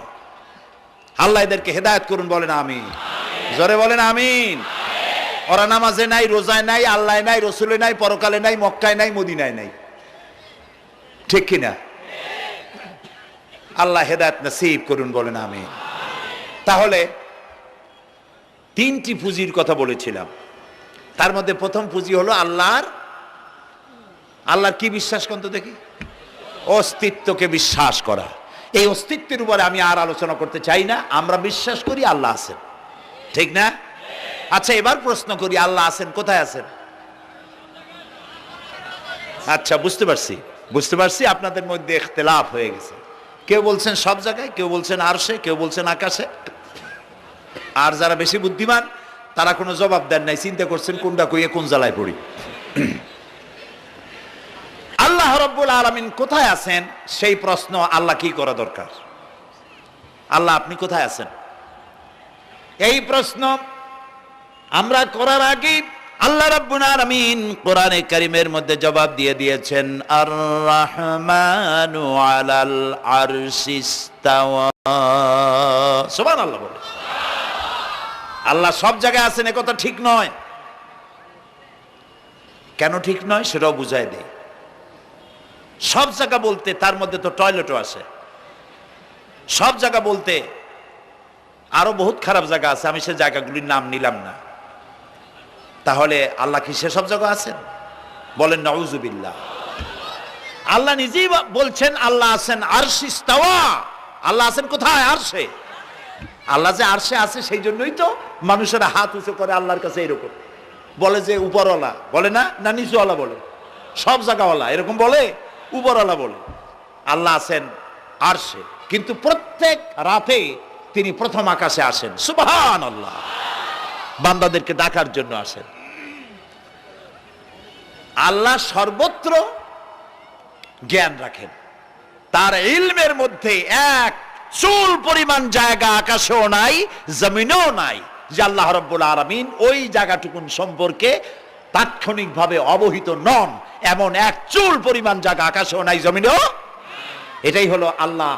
আল্লাহ এদেরকে হেদায়েত করুন, বলেন আমিন। জোরে বলেন আমিন। ওরা নামাজে নাই, রোজায় নাই, আল্লাহ নাই, রসুলে নাই, পরকালে নাই, মক্কায় নাই, মদিনায় নাই, ঠিক কিনা? আল্লাহ হেদায়েত নসিব করুন, বলেন আমিন। তাহলে 3টি পুঁজির কথা বলেছিলাম। তার মধ্যে প্রথম পুঁজি হলো আল্লাহর কি বিশ্বাস করত দেখি? অস্তিত্বকে বিশ্বাস করা। এই অস্তিত্বের উপরে আমি আর আলোচনা করতে চাই না। আমরা বিশ্বাস করি আল্লাহ আছেন, ঠিক না? আচ্ছা, এবার প্রশ্ন করি, আল্লাহ আছেন, কোথায় আছেন? আচ্ছা, বুঝতে পারছি আপনাদের মধ্যে ইখতিলাফ হয়ে গেছে। কেউ বলছেন সব জায়গায়, কেউ বলছেন আরশে, কেউ বলছেন আকাশে। আর যারা বেশি বুদ্ধিমান তারা কোনো জবাব দেন নাই, চিন্তা করছেন কোনটা কইয়ে কোন জ্বালায় পড়ি। আল্লাহ রাব্বুল আলামিন কোথায় আছেন সেই প্রশ্ন আল্লাহ কি করা দরকার? আল্লাহ আপনি কোথায় আছেন এই প্রশ্ন আমরা করার আগে আল্লাহ রাব্বুল আলামিন কোরআনে কারীমের মধ্যে জবাব দিয়ে দিয়েছেন, আর রাহমানু আলাল আরশিস্তাওয়া। সুবহানাল্লাহ বলে। আল্লাহ সব জায়গায় আছেন এ কথা ঠিক নয়। কেন ঠিক নয় সেটাও বুঝাই দেই। সব জায়গা বলতে তার মধ্যে তো টয়লেটও আছে। সব জায়গা বলতে আরো বহুত খারাপ জায়গা আছে, আমি সে জায়গাগুলির নাম নিলাম না। তাহলে আল্লাহ কি সে সব জায়গা আছেন? বলেন নাউজুবিল্লাহ। আল্লাহ নিজেই বলছেন আল্লাহ আছেন আরশে ইস্তাওয়া। আল্লাহ আছেন কোথায়? আরশে। আল্লাহ যে আরশে আছে সেই জন্যই তো মানুষেরা হাত উঁচু করে আল্লাহর কাছে এরকম বলে যে উপরওয়ালা, বলে না? না নিচুওয়ালা বলে? সব জায়গাওয়ালা এরকম বলে, উপরওয়ালা বলে। আল্লাহ আছেন আরশে, কিন্তু প্রত্যেক রাতে তিনি প্রথম আকাশে আসেন। সুবহানাল্লাহ। বান্দাদেরকে ডাকার জন্য আসেন। আল্লাহ সর্বত্র জ্ঞান রাখেন। তার ইলমের মধ্যে এক চুল পরিমাণ জায়গা আকাশেও নাই, জমিনেও নাই যে আল্লাহ রাব্বুল আলামিন ওই জায়গাটুকুন সম্পর্কে তাৎক্ষণিকভাবে অবহিত নন। এমন এক চুল পরিমাণ জায়গা আকাশেও নাই, জমিনেও। এটাই হলো আল্লাহ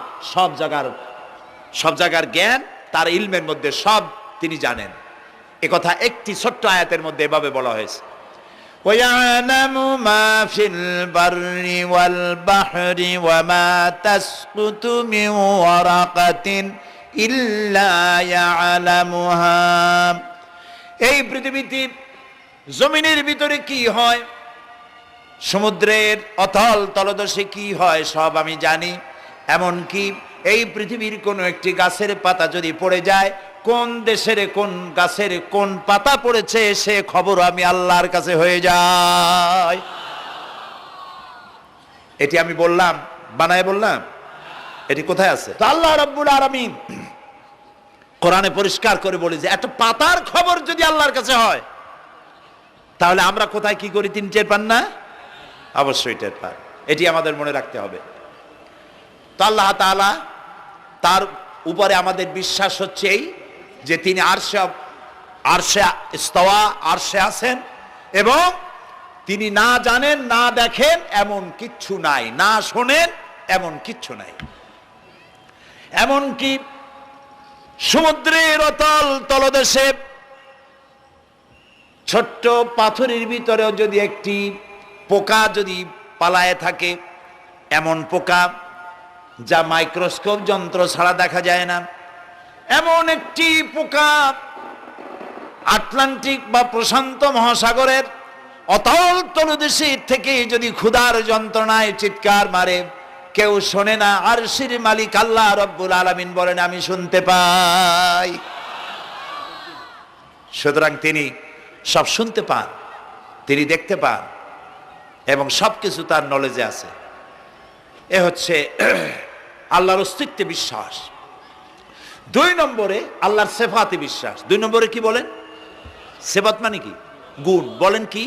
সব জায়গার জ্ঞান। তার ইলমের মধ্যে সব তিনি জানেন। একথা একটি ছোট্ট আয়াতের মধ্যে এভাবে বলা হয়েছে, وَيَعْلَمُ مَا فِي الْبَرِّ وَالْبَحْرِ وَمَا تَسْقُطُ مِنْ وَرَقَةٍ إِلَّا يَعْلَمُهَا। এই পৃথিবীতে জমিনের ভিতরে কি হয়, সমুদ্রের অতল তলদেশে কি হয়, সব আমি জানি। এমনকি এই পৃথিবীর কোনো একটি গাছের পাতা যদি পড়ে যায়, কোন দেশের কোন গাছের কোন পাতা পড়েছে সে খবর আমি আল্লাহর কাছে হয়ে যায়। এটি আমি বললাম, বানায় বললাম? এটি কোথায় আছে? তো আল্লাহ রাব্বুল আলামিন কোরআনে পরিষ্কার করে বলে যে একটা পাতার খবর যদি আল্লাহর কাছে হয়, তাহলে আমরা কোথায় কি করি তিনি টের পান না? অবশ্যই টের পান। এটি আমাদের মনে রাখতে হবে। তো আল্লাহ তাআলা তার উপরে আমাদের বিশ্বাস হচ্ছে এই যে তিনি আরশে ইস্তাওয়া, আরশে আছেন, এবং তিনি না জানেন না দেখেন এমন কিচ্ছু নাই, না শোনেন এমন কিচ্ছু নাই। এমনকি সমুদ্রের অতল তলদেশে ছোট্ট পাথরের ভিতরেও যদি একটি পোকা যদি পালায়ে থাকে, এমন পোকা যা মাইক্রোস্কোপ যন্ত্র ছাড়া দেখা যায় না, এমন একটি পোকা আটলান্টিক বা প্রশান্ত মহাসাগরের অতল তলদেশে থেকে যদি ক্ষুধার যন্ত্রণায় চিৎকার মারে, কেউ শোনে না। আরশের মালিক আল্লাহ রাব্বুল আলামিন বলেন আমি শুনতে পাই। সুতরাং তিনি সব শুনতে পান, তিনি দেখতে পান, এবং সবকিছু তার নলেজে আছে। এ হচ্ছে আল্লাহর অস্তিত্বে বিশ্বাস। 2 নম্বরে আল্লাহর সিফাতে বিশ্বাস। 2 নম্বরে কি বলেন? সিফাত মানে কি? গুণ। বলেন কি?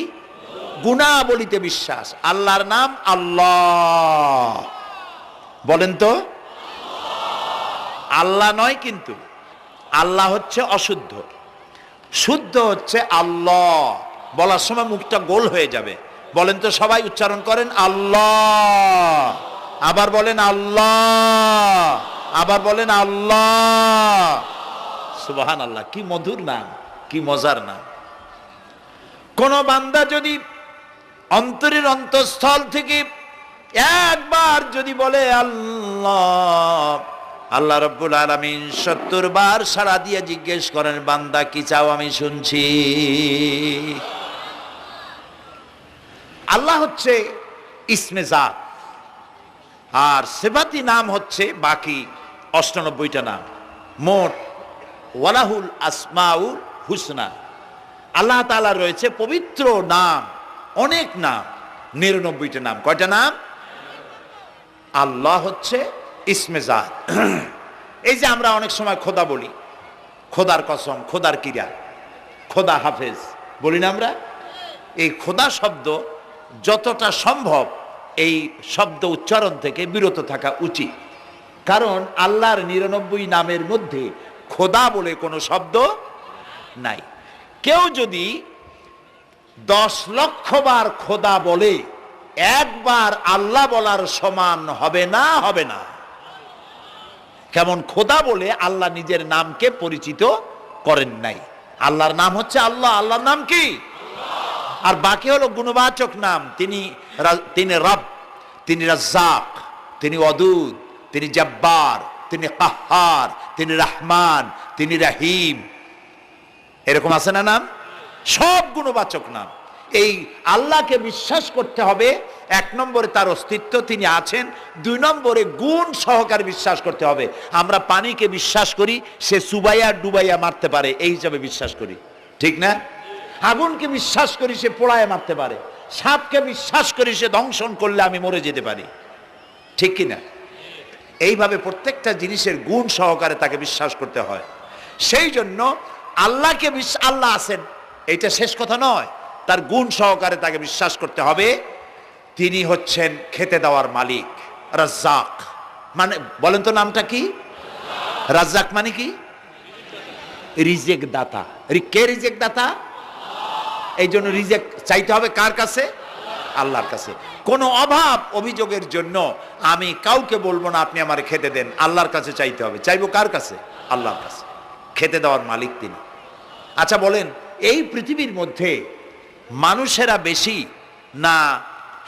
গুণাবলীতে বিশ্বাস। আল্লাহর নাম আল্লাহ। বলেন তো? আল্লাহ নয়, কিন্তু আল্লাহ হচ্ছে অশুদ্ধ, শুদ্ধ হচ্ছে আল্লাহ। বলার সময় মুখটা গোল হয়ে যাবে। বলেন তো, সবাই উচ্চারণ করেন আল্লাহ, আবার বলেন আল্লাহ, আবার বলেন আল্লাহ। সুবহানাল্লাহ, কি মধুর নাম, কি মজার নাম। কোন বান্দা যদি অন্তরের অন্তঃস্থল থেকে একবার যদি বলে আল্লাহ, আল্লাহ রাব্বুল আলামিন 70 বার সাড়া দিয়ে জিজ্ঞেস করেন বান্দা কি চাও, আমি শুনছি। আল্লাহ হচ্ছে ইসমে জাত, আর সিফাতি নাম হচ্ছে বাকি 98টা নাম। মোট ওয়ালাহুল আসমাউল হুসনা, আল্লাহ তাআলা রয়েছে পবিত্র নাম, অনেক নাম, 99টা নাম। কয়টা নাম? আল্লাহ হচ্ছে ইসমে জাত। এই যে আমরা অনেক সময় খোদা বলি, খোদার কসম, খোদার কিরা, খোদা হাফেজ বলি না আমরা? এই খোদা শব্দ যতটা সম্ভব এই শব্দ উচ্চারণ থেকে বিরত থাকা উচিত, কারণ আল্লাহর 99 নামের মধ্যে খোদা বলে কোনো শব্দ নাই। কেউ যদি 10 লক্ষ বার খোদা বলে, একবার আল্লাহ বলার সমান হবে না, হবে না। কেমন খোদা বলে আল্লাহ নিজের নামকে পরিচিত করেন নাই। আল্লাহর নাম হচ্ছে আল্লাহ। আল্লাহর নাম কি? আর বাকি হলো গুণবাচক নাম। তিনি রব, তিনি রাজ্জাক, তিনি ওয়াদুদ, তিনি জব্বার, তিনি কাহ্হার, তিনি রহমান, তিনি রহিম। এরকম আছে না নাম? সব গুণবাচক নাম। এই আল্লাহকে বিশ্বাস করতে হবে। 1 নম্বরে তার অস্তিত্ব, তিনি আছেন। 2 নম্বরে গুণ সহকারে বিশ্বাস করতে হবে। আমরা পানিকে বিশ্বাস করি সে চুবাইয়া ডুবাইয়া মারতে পারে, এই হিসাবে বিশ্বাস করি, ঠিক না? আগুনকে বিশ্বাস করি সে পোড়ায় মারতে পারে। সাপকে বিশ্বাস করি সে দংশন করলে আমি মরে যেতে পারি, ঠিক কিনা? এইভাবে প্রত্যেকটা জিনিসের গুণ সহকারে তাকে বিশ্বাস করতে হয়। সেই জন্য আল্লাহকে আল্লাহ আছেন এইটা শেষ কথা নয়, তার গুণ সহকারে তাকে বিশ্বাস করতে হবে। তিনি হচ্ছেন খেতে দেওয়ার মালিক, রাজ্জাক। মানে বলেন তো নামটা কি? রাজ্জাক মানে কি? রিজেক দাতা। কে রিজেক দাতা? এই জন্য রিজেক চাইতে হবে কার কাছে? আল্লাহর কাছে। কোনো অভাব অভিযোগের জন্য আমি কাউকে বলবো না আপনি আমারে খেতে দেন, আল্লাহর কাছে চাইতে হবে। চাইবো কার কাছে? আল্লাহর কাছে। খেতে দেওয়ার মালিক তিনি। আচ্ছা বলেন, এই পৃথিবীর মধ্যে মানুষেরা বেশি না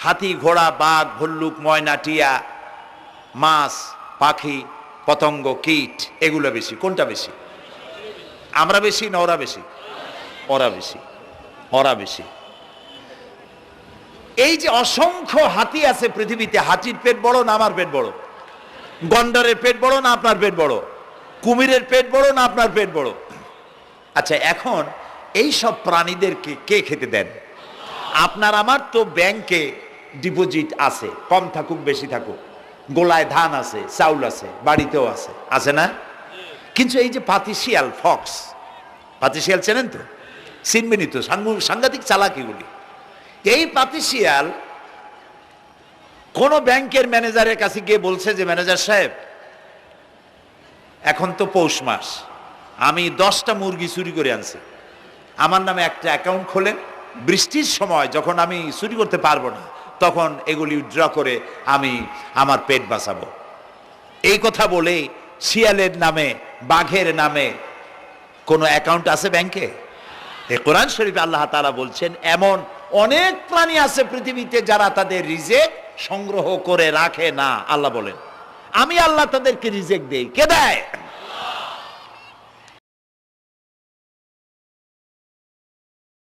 হাতি, ঘোড়া, বাঘ, ভল্লুক, ময়না, টিয়া, মাছ, পাখি, পতঙ্গ, কীট এগুলো বেশি? কোনটা বেশি? আমরা বেশি না ওরা বেশি? ওরা বেশি, ওরা বেশি। এই যে অসংখ্য হাতি আছে পৃথিবীতে, হাতির পেট বড় না আমার পেট বড়? গন্ডারের পেট বড় না আপনার পেট বড়? কুমিরের পেট বড় না আপনার পেট বড়? আচ্ছা, এখন এই সব প্রাণীদেরকে কে খেতে দেন? আপনার আমার তো ব্যাংকে ডিপোজিট আছে, কম থাকুক বেশি থাকুক, গোলায় ধান আছে, চাউল আছে, বাড়িতেও আছে, আছে না? কিন্তু এই যে পাতিশিয়াল, ফক্স, পাতিশিয়াল চেনেন তো? চিনবেনই তো, সাংঘাতিক চালাকিগুলি। এই পাতিশিয়াল কোন ব্যাংকের ম্যানেজারের কাছে গিয়ে বলছে যে ম্যানেজার সাহেব, এখন তো পৌষ মাস, আমি 10টা মুরগি চুরি করে আনছি, আমার নামে একটা অ্যাকাউন্ট খোলেন, বৃষ্টির সময় যখন আমি চুরি করতে পারবো না তখন এগুলি উইথড্র করে আমি আমার পেট বাঁচাবো। এই কথা বলে শিয়ালের নামে, বাঘের নামে কোনো অ্যাকাউন্ট আছে ব্যাংকে? এই কোরআন শরীফে আল্লাহ তাআলা বলছেন এমন অনেক প্রাণী আছে পৃথিবীতে যারা তাদের রিজেক সংগ্রহ করে রাখে না। আল্লাহ বলেন আমি আল্লাহ তাদেরকে রিজেক দেই। কে দেয়?